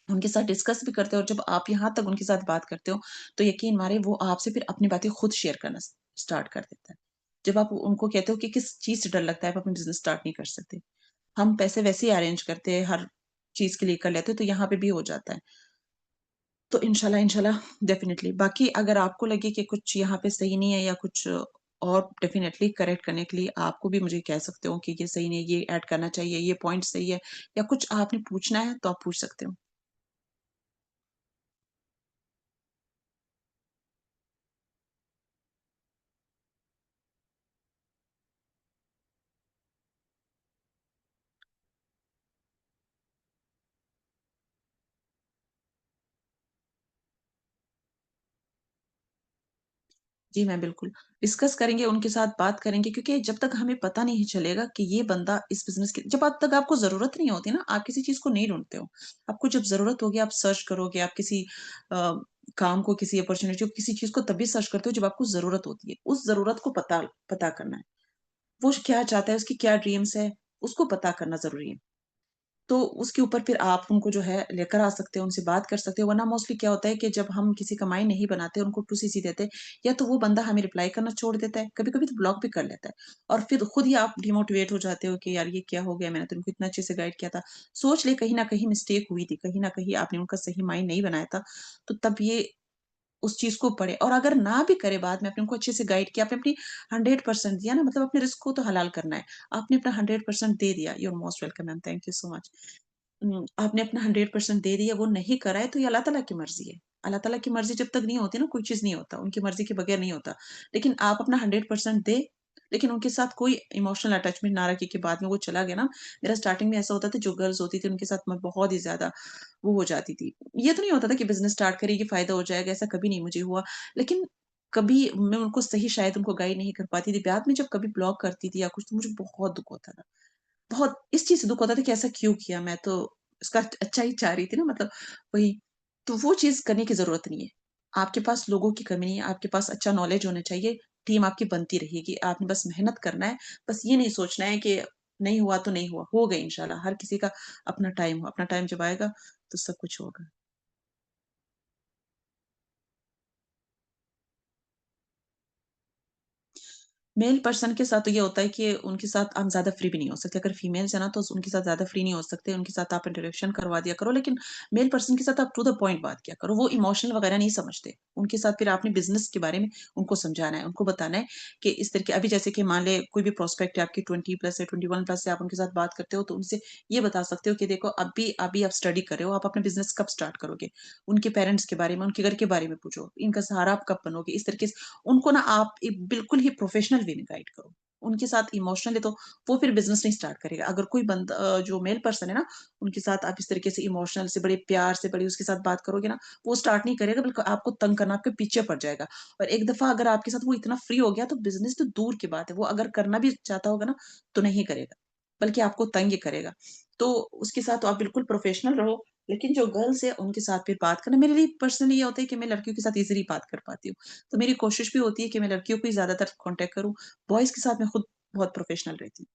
उनके साथ डिस्कस भी करते हो और जब आप यहाँ तक उनके साथ बात करते हो, तो यकीन मानिए वो आपसे फिर अपनी बातें खुद शेयर करना स्टार्ट कर देता है। जब आप उनको कहते हो कि किस चीज़ से डर लगता है, आप अपना बिज़नेस स्टार्ट नहीं कर सकते। हम पैसे वैसे ही अरेंज करते हैं, हर चीज़ के लिए कर लेते हैं, तो यहाँ पे भी हो जाता है। तो इंशाल्लाह, इंशाल्लाह डेफ़िनिटली बाकी अगर आपको लगे कि कुछ यहाँ पे सही नहीं है या कुछ और डेफ़िनिटली करेक्ट करने के लिए आपको भी मुझे कह सकते हो कि ये सही नहीं है, ये ऐड करना चाहिए, ये पॉइंट सही है या कुछ आपने पूछना है तो आप पूछ सकते हो। जी, मैं बिल्कुल डिस्कस करेंगे, उनके साथ बात करेंगे क्योंकि जब तक हमें पता नहीं चलेगा कि ये बंदा इस बिज़नेस के जब तक आपको ज़रूरत नहीं होती ना, आप किसी चीज़ को नहीं ढूँढते हो। आपको जब ज़रूरत होगी आप सर्च करोगे, आप किसी अ, काम को, किसी अपॉर्च्युनिटी को, किसी चीज़ को तभी सर्च करते हो जब आपको ज़रूरत होती है। उस ज़रूरत को पता पता करना है। वो क्या चाहता है, उसकी क्या ड्रीम्स है, उसको पता करना ज़रूरी है। तो उसके ऊपर फिर आप उनको जो है लेकर आ सकते हो, उनसे बात कर सकते हो, वरना मोस्टली क्या होता है कि जब हम किसी का माइंड नहीं बनाते, उनको टू-सी-सी देते, या तो वो बंदा हमें रिप्लाई करना छोड़ देता है, कभी-कभी तो ब्लॉक भी कर लेता है और फिर खुद ही आप डिमोटिवेट हो जाते हो कि यार ये क्या हो गया, मैंने तो इनको इतना अच्छे से गाइड किया था। सोच ले कहीं न कहीं मिस्टेक हुई थी, कहीं न कहीं आपने उनका सही माइंड नहीं बनाया था, तो तब ये उस चीज़ को पढ़े और अगर ना भी करे बाद में आपने उनको अच्छे से गाइड किया, आपने अपनी 100% दिया ना मतलब अपने रिस्क को तो हलाल करना है। आपने अपना 100% दे दिया, you are most welcome ma'am, thank you so much. आपने अपना 100% दे दिया, वो नहीं करा है तो ये अल्लाह ताला की मर्ज़ी है। अल्लाह ताला की मर्ज़ी जब तक नहीं होती ना, कोई चीज़ नहीं होता, उनकी मर्ज़ी के बगैर नहीं होता। लेकिन आप अपना 100% दें, लेकिन उनके साथ कोई इमोशनल अटैचमेंट ना रखें कि बाद में वो चला गया ना, मेरा स्टार्टिंग में ऐसा होता था जो गर्ल्स होती थी उनके साथ मैं बहुत ही ज़्यादा वो हो जाती थी। ये तो नहीं होता था कि बिज़नेस स्टार्ट करेगी फ़ायदा हो जाएगा, ऐसा कभी नहीं मुझे हुआ। लेकिन कभी मैं उनको सही शायद उनको गाइड नहीं कर पाती थी। बाद में जब कभी ब्लॉक करती थी या कुछ तो मुझे बहुत दुःख होता था। बहुत इस चीज़ से दुःख होता था कि ऐसा क्यों किया? मैं तो इसका अच्छा ही चाह रही थी ना मतलब वही। तो वो चीज़ करने की ज़रूरत नहीं है। आपके पास लोगों की कमी नहीं है, आपके पास अच्छा नॉलेज होना चाहिए, टीम आपकी बनती रहेगी। आपने बस मेहनत करना है, बस ये नहीं सोचना है कि नहीं हुआ तो नहीं हुआ, होगा इंशाल्लाह। हर किसी का अपना टाइम हो, अपना टाइम जब आएगा तो सब कुछ होगा। मेल पर्सन के साथ तो ये होता है कि उनके साथ आप ज़्यादा फ्री भी नहीं हो सकते। अगर फीमेल्स है ना तो उनके साथ ज़्यादा फ्री नहीं हो सकते, उनके साथ आप इंटरेक्शन करवा दिया करो, लेकिन मेल पर्सन के साथ आप टू द पॉइंट बात किया करो। वो इमोशनल वगैरह नहीं समझते। उनके साथ फिर आपने बिज़नेस के बारे में उनको समझाना है, उनको बताना है कि इस तरीके अभी जैसे कि मान लें कोई भी प्रोस्पेक्ट है आपकी 20 प्लस है, 21 प्लस है, आप उनके साथ बात करते हो तो उनसे ये बता सकते हो कि देखो अभी आप स्टडी कर रहे हो, आप अपना बिज़नेस कब स्टार्ट करोगे? उनके पेरेंट्स के बारे में, उनके घर के बारे में पूछो, इनका सहारा आप कब बनोगे? इस तरीके से उनको ना आप एक बिल्कुल ही प्रोफेशनल वे में गाइड करो। उनके साथ इमोशनली तो वो फिर बिज़नेस नहीं स्टार्ट करेगा। अगर कोई बंदा जो मेल पर्सन है ना, उनके साथ आप इस तरीके से इमोशनल से बड़े प्यार से बड़ी उसके साथ बात करोगे ना, वो स्टार्ट नहीं करेगा बल्कि आपको तंग करना आपके पीछे पड़ जाएगा। और एक दफ़ा अगर आपके साथ वो इतना फ्री हो गया तो बिज़नेस तो दूर की बात है, वो अगर करना भी चाहता होगा ना, तो नहीं करेगा, बल्कि आपको तंग ही करेगा। तो उसके साथ तो आप बिल्कुल प्रोफेशनल रहो, लेकिन जो गर्ल्स है उनके साथ फिर बात करना मेरे लिए पर्सनली ये होता है कि मैं लड़कियों के साथ ईज़िली बात कर पाती हूँ। तो मेरी कोशिश भी होती है कि मैं लड़कियों को ही ज़्यादातर कॉन्टैक्ट करूँ, बॉयज़ के साथ मैं खुद बहुत प्रोफेशनल रहती हूँ।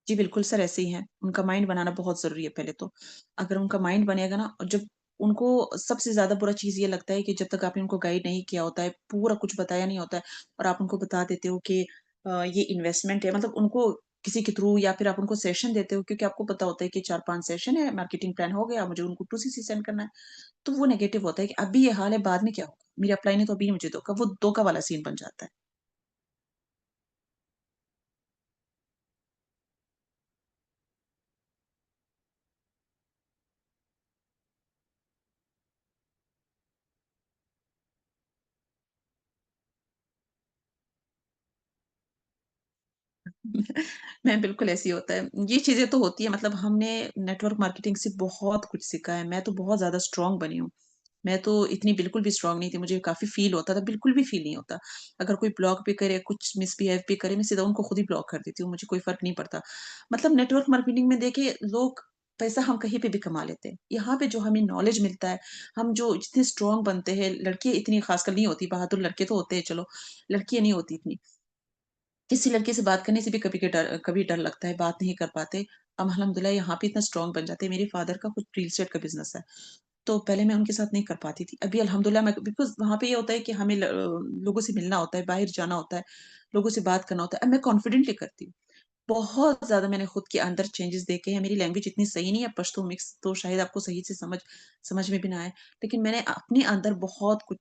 जी, बिल्कुल सर ऐसे ही हैं। उनका माइंड बनाना बहुत ज़रूरी है पहले तो। अगर उनका माइंड बनेगा ना और जब उनको सबसे ज़्यादा बुरा चीज़ ये लगता है कि जब तक आपने उनको गाइड नहीं किया होता है, पूरा कुछ बताया नहीं होता है और आप उनको बता देते हो कि ये इन्वेस्टमेंट है मतलब उनको किसी के थ्रू या फिर आप उनको सेशन देते हो क्योंकि आपको पता होता है कि 4-5 सेशन है, मार्केटिंग प्लान हो गया, मुझे उनको 2 सीसी सेंड करना है। तो वो नेगेटिव होता है कि अभी ये हाल है, बाद में क्या होगा? मेरी अपलाइन है तो अभी मुझे दो, कब वो धोखा वाला सीन बन जाता है। मैं बिल्कुल ऐसी होता है। ये चीज़ें तो होती है मतलब हमने नेटवर्क मार्केटिंग से बहुत कुछ सीखा है। मैं तो बहुत ज़्यादा स्ट्रॉन्ग बनी हूँ। मैं तो इतनी बिल्कुल भी स्ट्रॉन्ग नहीं थी, मुझे काफ़ी फ़ील होता था, बिल्कुल भी फ़ील नहीं होता। अगर कोई ब्लॉक भी करे, कुछ मिसबिहेव भी करे, मैं सीधा उनको खुद ही ब्लॉक कर देती हूँ, मुझे कोई फ़र्क नहीं पड़ता। मतलब नेटवर्क मार्केटिंग में देखिए लोग पैसा हम कहीं पे भी कमा लेते हैं। यहाँ पे जो हमें नॉलेज मिलता है, हम जो जितने स्ट्रॉन्ग बनते हैं, लड़कियाँ इतनी ख़ासकर नहीं होती, बहादुर लड़के तो होते हैं चलो, लड़कियाँ नहीं होती इतनी। किसी लड़के से बात करने से भी कभी डर लगता है, बात नहीं कर पाते। अब अल्हम्दुलिल्लाह यहाँ पे इतना स्ट्रॉन्ग बन जाते हैं। मेरे फादर का खुद रियल एस्टेट का बिज़नेस है। तो पहले मैं उनके साथ नहीं कर पाती थी। अभी अल्हम्दुलिल्लाह मैं बिकॉज़ वहाँ पे ये होता है कि हमें लोगों से मिलना होता है, बाहर जाना होता है, लोगों से बात करना होता है। अब मैं कॉन्फिडेंटली करती हूँ। बहुत ज़्यादा मैंने खुद के अंदर चेंजेज़ देखे हैं। मेरी लैंग्वेज इतनी सही नहीं है, पश्तो मिक्स तो शायद आपको सही से समझ में भी ना आए। लेकिन मैंने अपने अंदर बहुत कुछ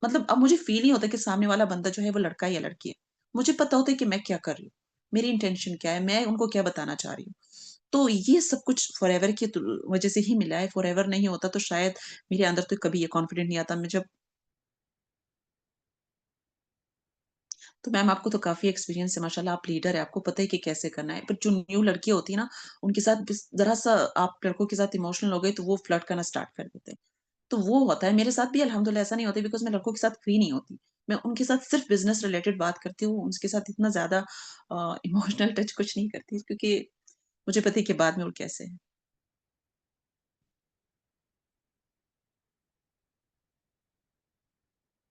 मतलब अब मुझे फ़ील नहीं होता कि सामने वाला बंदा जो है वो लड़का है या लड़की है। मुझे पता होता है कि मैं क्या कर रही हूँ, मेरी इंटेंशन क्या है, मैं उनको क्या बताना चाह रही हूँ। तो ये सब कुछ फॉरएवर की वज़ह से ही मिला है, फॉरएवर नहीं होता तो शायद मेरे अंदर तो कभी ये कॉन्फिडेंट नहीं आता। मैं जब तो मैम आपको तो काफ़ी एक्सपीरियंस है माशाल्लाह, आप लीडर है, आपको पता है कि कैसे करना है। बट जो न्यू लड़की होती है ना, उनके साथ बिस ज़रा-सा आप लड़कों के साथ इमोशनल हो गए तो वो फ्लर्ट करना स्टार्ट कर देते हैं। तो वो होता है, मेरे साथ भी अल्हम्दुलिल्लाह ऐसा नहीं होता बिकॉज़ मैं लड़कों के साथ फ्री नहीं होती। मैं उनके साथ सिर्फ़ बिज़नेस रिलेटेड बात करती हूँ, उनके साथ इतना ज़्यादा इमोशनल टच कुछ नहीं करती क्योंकि मुझे पता है कि बाद में वो कैसे हैं।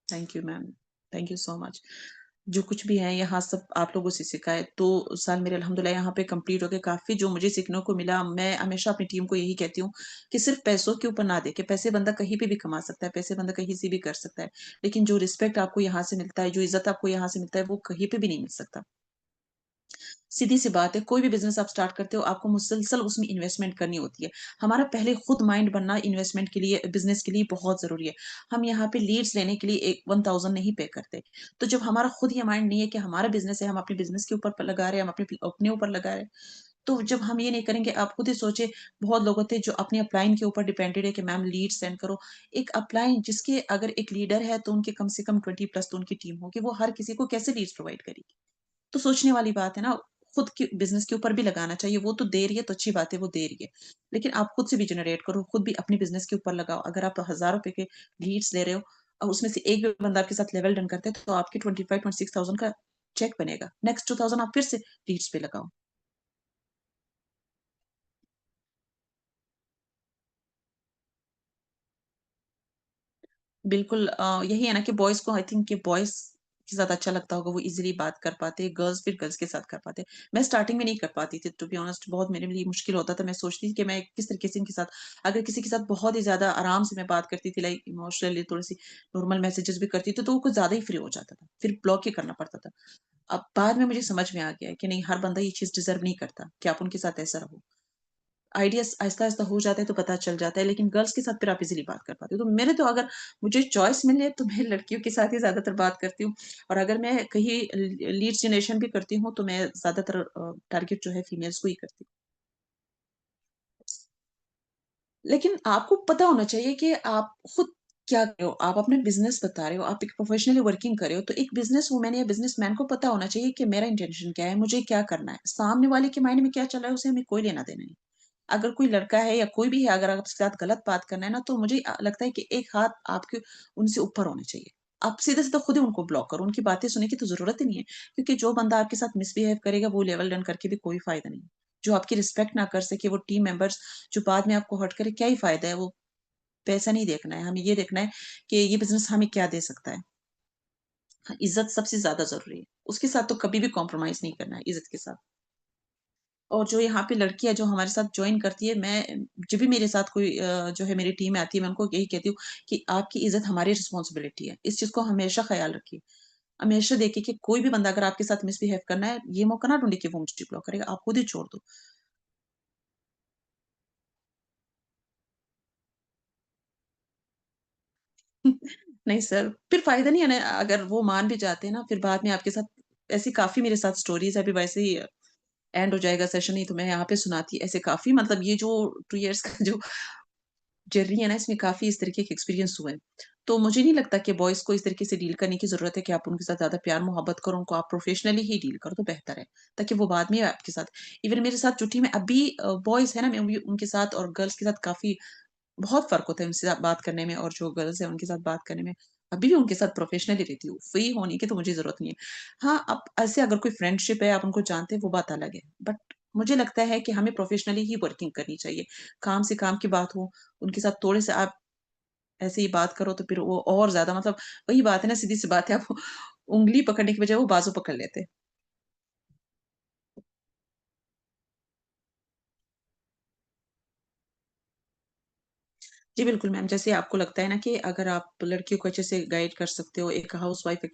Thank you ma'am, thank you so much. जो कुछ भी है यहाँ सब आप लोगों से सीखा है। 2 साल मेरे अल्हम्दुलिल्लाह यहाँ पे कंप्लीट हो गए, काफ़ी जो मुझे सीखने को मिला, मैं हमेशा अपनी टीम को यही कहती हूँ कि सिर्फ़ पैसों के ऊपर ना देखें, पैसे बंदा कहीं पे भी कमा सकता है, पैसे बंदा कहीं से भी कर सकता है। लेकिन जो रिस्पेक्ट आपको यहाँ से मिलता है, जो इज़्ज़त आपको यहाँ से मिलता है, वो कहीं पे भी नहीं मिल सकता। सीधी-सी बात है, कोई भी बिज़नेस आप स्टार्ट करते हो, आपको मुसलसल उसमें इन्वेस्टमेंट करनी होती है। हमारा पहले खुद माइंड बनना इन्वेस्टमेंट के लिए, बिज़नेस के लिए बहुत ज़रूरी है। हम यहाँ पे लीड्स लेने के लिए एक 1000 नहीं पे करते। तो जब हमारा खुद ये माइंड नहीं है कि हमारा बिज़नेस है, हम अपने बिज़नेस के ऊपर लगा रहे हैं, हम अपने ऊपर लगा रहे हैं, तो जब हम ये नहीं करेंगे, आप खुद ही सोचिए, बहुत लोग होते हैं जो अपनी अपलाइन के ऊपर डिपेंडेड है कि मैम लीड सेंड करो। एक अपलाइन जिसके अगर एक लीडर है, तो उनके कम से कम 20 प्लस तो उनकी टीम होगी, वो हर किसी को कैसे लीड्स प्रोवाइड करेगी? तो सोचने वाली बात है ना, खुद के बिज़नेस के ऊपर भी लगाना चाहिए, वो तो दे रही है तो अच्छी बात है वो दे रही है। लेकिन आप खुद से भी जनरेट करो, खुद भी अपने बिज़नेस के ऊपर लगाओ। अगर आप ₹1000 के लीड्स ले रहे हो और उसमें से एक भी बंदा आपके साथ लेवल डन करता है, तो आपके 25-26,000 का चेक बनेगा। नेक्स्ट 2000 आप फिर से लीड्स पे लगाओ। बिल्कुल यही है ना कि बॉयज़ को आई थिंक कि बॉयज़ के साथ अच्छा लगता होगा, वो ईज़िली बात कर पाते हैं, गर्ल्स फिर गर्ल्स के साथ कर पाते हैं। मैं स्टार्टिंग में नहीं कर पाती थी टू बी ऑनेस्ट, बहुत मेरे लिए मुश्किल होता था। मैं सोचती थी कि मैं किस तरीके से इनके साथ अगर किसी के साथ बहुत ही ज़्यादा आराम से मैं बात करती थी, लाइक इमोशनली थोड़ी-सी नॉर्मल मैसेजेस भी करती थी, तो वो कुछ ज़्यादा ही फ्री हो जाता था। फिर ब्लॉक ही करना पड़ता था। अब बाद में मुझे समझ में आ गया है कि नहीं, हर बंदा ये चीज़ डिज़र्व नहीं करता कि आप उनके साथ ऐसा रहो। आइडियाज़ आहिस्ता-आहिस्ता हो जाते हैं तो पता चल जाता है, लेकिन गर्ल्स के साथ फिर आप इज़िली बात कर पाते हो। तो मेरे तो अगर मुझे चॉइस मिले तो मैं लड़कियों के साथ ही ज़्यादातर बात करती हूँ, और अगर मैं कहीं लीड जनरेशन भी करती हूँ तो मैं ज़्यादातर टारगेट जो है फीमेल्स को ही करती हूँ। लेकिन आपको पता होना चाहिए कि आप खुद क्या कर रहे हो? आप अपना बिज़नेस बता रहे हो, आप एक प्रोफ़ेशनली वर्किंग कर रहे हो, तो एक बिज़नेस वूमन या बिज़नेसमैन को पता होना चाहिए कि मेरा इंटेंशन क्या है, मुझे क्या करना है। सामने वाले के माइंड में क्या चल रहा है, उसे हमें कोई लेना-देना नहीं। अगर कोई लड़का है या कोई भी है, अगर आपके साथ गलत बात करना है ना, तो मुझे लगता है कि एक हाथ आपके उनसे ऊपर होना चाहिए। आप सीधे-सीधे खुद ही उनको ब्लॉक करो, उनकी बातें सुनने की तो ज़रूरत ही नहीं है, क्योंकि जो बंदा आपके साथ मिसबिहेव करेगा, वो लेवल डन करके भी कोई फ़ायदा नहीं है। जो आपकी रिस्पेक्ट ना कर सके, वो टीम मेंबर्स जो बाद में आपको हर्ट करे, क्या ही फ़ायदा है? वो पैसा नहीं देखना है, हमें ये देखना है कि ये बिज़नेस हमें क्या दे सकता है। हाँ, इज़्ज़त सबसे ज़्यादा ज़रूरी है। उसके साथ तो कभी भी कॉम्प्रोमाइज़ नहीं करना है, इज़्ज़त के साथ। और जो यहाँ पे लड़की है जो हमारे साथ जॉइन करती है, मैं जब भी मेरे साथ कोई जो है मेरी टीम में आती है, मैं उनको यही कहती हूँ कि आपकी इज़्ज़त हमारी रिस्पॉन्सिबिलिटी है। इस चीज़ को हमेशा ख़याल रखिए। हमेशा देखिए कि कोई भी बंदा अगर आपके साथ मिसबिहेव करना है, ये मौका ना ढूँढिए कि वो मुझे ब्लॉक करेगा, आप खुद ही छोड़ दो। नहीं सर, फिर फ़ायदा नहीं है ना, अगर वो मान भी जाते हैं ना, फिर बाद में आपके साथ ऐसी काफ़ी मेरे साथ स्टोरीज़ है, अभी वैसे ही एंड हो जाएगा सेशन ही तो मैं यहाँ पे सुनाती ऐसे काफ़ी, मतलब ये जो 2 इयर्स का जो जर्नी है ना, इसमें काफ़ी इस तरीके के एक्सपीरियंस हुए हैं। तो मुझे नहीं लगता कि बॉयज़ को इस तरीके से डील करने की ज़रूरत है कि आप उनके साथ ज़्यादा प्यार-मोहब्बत करो, उनको आप प्रोफ़ेशनली ही डील करो तो बेहतर है, ताकि वो बाद में आपके साथ इवन मेरे साथ जो टीम है अभी बॉयज़ है ना, मैं भी उनके साथ और गर्ल्स के साथ काफ़ी बहुत फ़र्क होता है उनसे बात करने में, और जो गर्ल्स हैं उनके साथ बात करने में। अभी भी उनके साथ प्रोफ़ेशनली रहती हूँ, फ्री होने की तो मुझे ज़रूरत नहीं है। हाँ, अब ऐसे अगर कोई फ्रेंडशिप है, आप उनको जानते हैं, वो बात अलग है। बट मुझे लगता है कि हमें प्रोफ़ेशनली ही वर्किंग करनी चाहिए। काम से काम की बात हो, उनके साथ थोड़े-से आप ऐसे ही बात करो तो फिर वो और ज़्यादा, मतलब वही बात है ना, सीधी-सी बात है, आप उँगली पकड़ने की बजाय वो बाजू पकड़ लेते हैं। जी, बिल्कुल मैम। जैसे आपको लगता है ना कि अगर आप लड़कियों को अच्छे से गाइड कर सकते हो, एक हाउसवाइफ़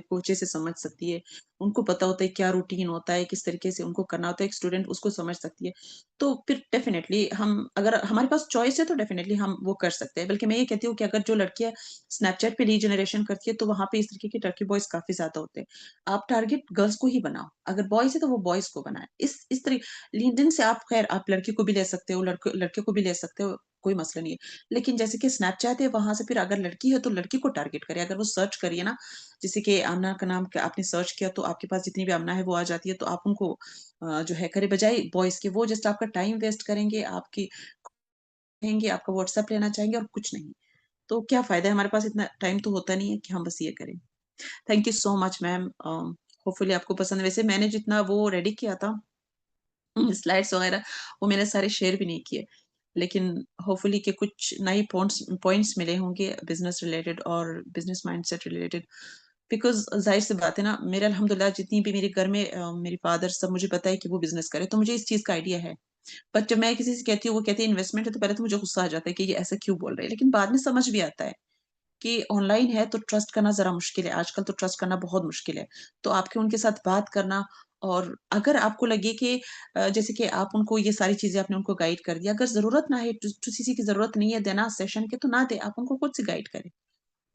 को अच्छे से समझ सकती है, उनको पता होता है क्या रूटीन होता है, किस तरीके से उनको करना होता है, एक स्टूडेंट उसको समझ सकती है। तो फिर डेफ़िनेटली हम, अगर हमारे पास चॉइस है तो डेफ़िनेटली हम वो कर सकते हैं। बल्कि मैं ये कहती हूँ कि अगर जो लड़कियाँ स्नैपचैट पे लीड जनरेशन करती है, तो वहाँ पे इस तरीके के टर्की बॉयज़ काफ़ी ज़्यादा होते हैं। आप टारगेट गर्ल्स को ही बनाओ, अगर बॉयज़ है तो वो बॉयज़ को बनाएँ। इस लिंक्डइन से आप ख़ैर आप लड़की को भी ले सकते हो, लड़के को भी ले सकते हो, कोई मसला नहीं है। लेकिन जैसे कि स्नैपचैट है, वहाँ से फिर अगर लड़की है तो लड़की को टारगेट करें। अगर वो सर्च करिए ना, जैसे कि आमना का नाम क आपने सर्च किया तो आपके पास जितनी भी आमना है वो आ जाती है, तो आप उनको जो है करे, बजाए बॉयज़ के वो जस्ट आपका टाइम वेस्ट करेंगे, आपकी कहेंगे, आपका व्हाट्सएप लेना चाहेंगे और कुछ नहीं। तो क्या फ़ायदा है, हमारे पास इतना टाइम तो होता नहीं है कि हम बस ये करें। Thank you so much ma'am, hopefully आपको पसंद है। वैसे मैंने जितना वो रेडी किया था स्लाइड्स वगैरह, वो मैंने सारे शेयर भी नहीं किए। लेकिन होपफुली कि कुछ नए पॉइंट्स पॉइंट्स मिले होंगे बिज़नेस रिलेटेड और बिज़नेस माइंडसेट रिलेटेड। बिकॉज़ ज़ाहिर-सी बात है ना, मेरे अल्हम्दुलिल्लाह जितनी भी मेरे घर में मेरे फादर सब मुझे पता है कि वो बिज़नेस करे, तो मुझे इस चीज़ का आइडिया है। बट जब मैं किसी से कहती हूँ, वो कहते हैं इन्वेस्टमेंट है, तो पहले तो मुझे गुस्सा आ जाता है कि ये ऐसा क्यों बोल रहे हैं? लेकिन बाद में समझ भी आता है कि ऑनलाइन है तो ट्रस्ट करना ज़रा मुश्किल है, आजकल तो ट्रस्ट करना बहुत मुश्किल है। तो आपके उनके साथ बात करना, और अगर आपको लगे कि जैसे कि आप उनको ये सारी चीज़ें आपने उनको गाइड कर दिया, अगर ज़रूरत ना है, किसी की ज़रूरत नहीं है देना सेशन के, तो ना दें, आप उनको खुद से गाइड करें।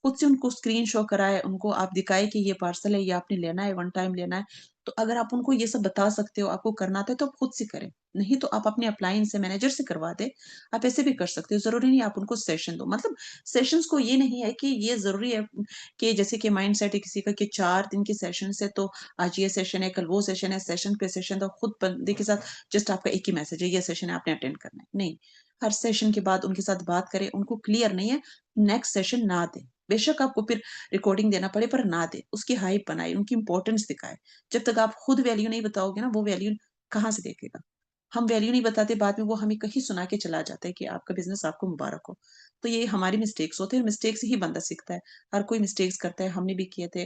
खुद से उनको स्क्रीन शो कराएँ, उनको आप दिखाएँ कि ये पार्सल है, ये आपने लेना है, वन टाइम लेना है। तो अगर आप उनको ये सब बता सकते हो, आपको करना आता है, तो आप खुद से करें। नहीं तो आप अपने अपलाइन से, मैनेजर से करवा दें। आप ऐसे भी कर सकते हो, ज़रूरी नहीं है आप उनको सेशन दो। मतलब सेशंस को ये नहीं है कि ये ज़रूरी है कि जैसे कि माइंडसेट है किसी का कि 4 दिन की सेशंस है, तो आज ये सेशन है, कल वो सेशन है, सेशन पे सेशन, तो खुद बंदे के साथ जस्ट आपका एक ही मैसेज है, ये सेशन है, आपने अटेंड करना है। नहीं, हर सेशन के बाद उनके साथ बात करें, उनको क्लियर नहीं है, नेक्स्ट सेशन ना दें। बेशक आपको फिर रिकॉर्डिंग देना पड़े, पर ना दें। उसकी हाइप बनाएँ, उनकी इम्पोर्टेंस दिखाएँ। जब तक आप खुद वैल्यू नहीं बताओगे ना, वो वैल्यू कहाँ से देखेगा? हम वैल्यू नहीं बताते, बाद में वो हमें कहीं सुना के चला जाता है कि आपका बिज़नेस आपको मुबारक हो। तो ये हमारी मिस्टेक्स होते हैं, मिस्टेक से ही बंदा सीखता है। हर कोई मिस्टेक्स करता है, हमने भी किए थे।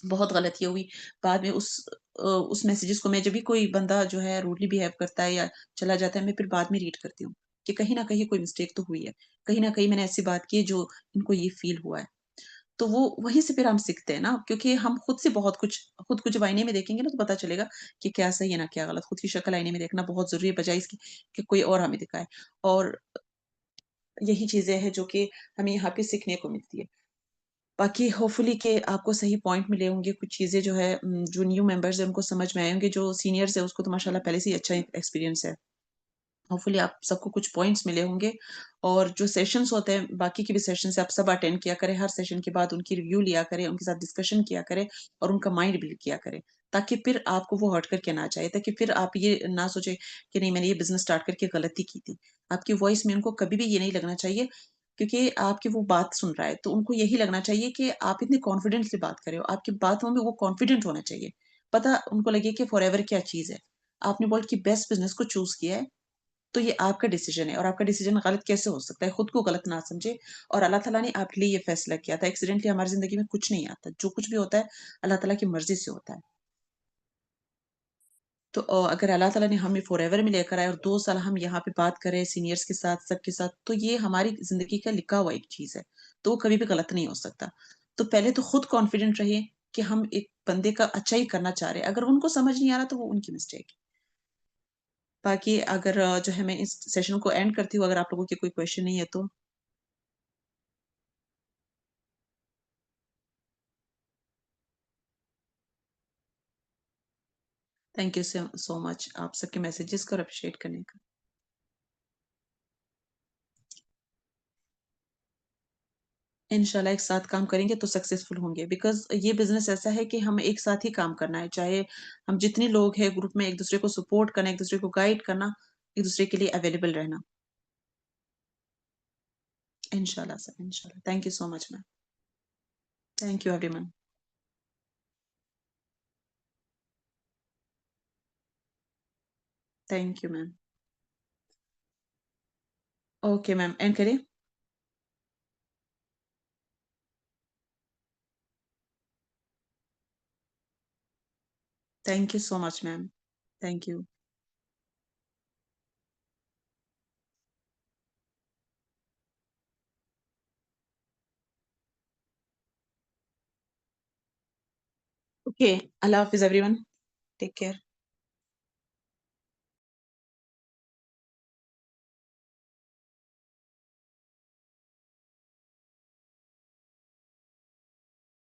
बहुत गलतियाँ हुई। बाद में उस मैसेजेस को मैं जब भी कोई बंदा जो है रूडली बिहेव करता है या चला जाता है, मैं फिर बाद में रीड करती हूँ, कि कहीं न कहीं कोई मिस्टेक तो हुई है। कहीं न कहीं मैंने ऐसी बात की है जो इनको ये फ़ील हुआ है। तो वो वहीं से फिर हम सीखते हैं ना, क्योंकि हम खुद से बहुत कुछ खुद को जब आईने में देखेंगे ना तो पता चलेगा कि क्या सही है ना क्या गलत। खुद की शक्ल आईने में देखना बहुत ज़रूरी है बजाए इसके कि कोई और हमें दिखाए। और यही चीज़ें हैं जो कि हमें यहाँ पे सीखने को मिलती है। बाकी होपफुली कि आपको सही पॉइंट मिले होंगे, कुछ चीज़ें जो है जो न्यू मेंबर्स हैं उनको समझ में आए होंगे, जो सीनियर्स हैं उसको तो माशाल्लाह पहले से ही अच्छा एक्सपीरियंस है। होपफुली आप सबको कुछ पॉइंट्स मिले होंगे। और जो सेशंस होते हैं, बाकी के भी सेशंस आप सब अटेंड किया करें। हर सेशन के बाद उनकी रिव्यू लिया करें, उनके साथ डिस्कशन किया करें और उनका माइंड बिल्ड किया करें। ताकि फिर आपको वो हर्ट करके ना जाए, ताकि फिर आप ये ना सोचें कि नहीं मैंने ये बिज़नेस स्टार्ट करके गलती की थी। आपकी वॉइस में उनको कभी भी ये नहीं लगना चाहिए, क्योंकि आपकी वो बात सुन रहा है, तो उनको यही लगना चाहिए कि आप इतनी कॉन्फिडेंटली बात कर रहे हो। आपकी बातों में वो कॉन्फिडेंट होना चाहिए। पता उनको लगे कि फॉरएवर क्या चीज़ है। आपने वर्ल्ड की बेस्ट बिज़नेस को चूज़ किया है, तो ये आपका डिसीजन है और आपका डिसीजन गलत कैसे हो सकता है? खुद को गलत ना समझे। और अल्लाह ताला ने आपके लिए ये फैसला किया था। एक्सीडेंटली हमारी ज़िंदगी में कुछ नहीं आता। जो कुछ भी होता है, अल्लाह ताला की मर्ज़ी से होता है। तो अगर अल्लाह ताला ने हमें फॉरएवर में लेकर आए और 2 साल हम यहाँ पे बात कर रहे हैं सीनियर्स के साथ, सबके साथ, तो ये हमारी ज़िंदगी का लिखा हुआ एक चीज़ है। तो वो कभी भी गलत नहीं हो सकता। तो पहले तो खुद कॉन्फिडेंट रहिए कि हम एक बंदे का अच्छा ही करना चाह रहे हैं। अगर उनको समझ नहीं आ रहा, तो वो उनकी मिस्टेक है। बाकी अगर जो है मैं इस सेशन को एंड करती हूँ, अगर आप लोगों के कोई क्वेश्चन नहीं है तो। थैंक यू सो मच आप सबके मैसेजेस को अप्रिशिएट करने का। इंशाल्लाह एक साथ काम करेंगे तो सक्सेसफुल होंगे, बिकॉज़ ये बिज़नेस ऐसा है कि हमें एक साथ ही काम करना है। चाहे हम जितने लोग हैं ग्रुप में, एक-दूसरे को सपोर्ट करना, एक-दूसरे को गाइड करना, एक-दूसरे के लिए अवेलेबल रहना। इंशाल्लाह सर, इंशाल्लाह। Thank you so much ma'am. Thank you everyone. Thank you ma'am. Okay ma'am, end करें? Thank you so much ma'am. Thank you. Okay, अल्लाह हाफ़िज़ एवरीवन। Take care.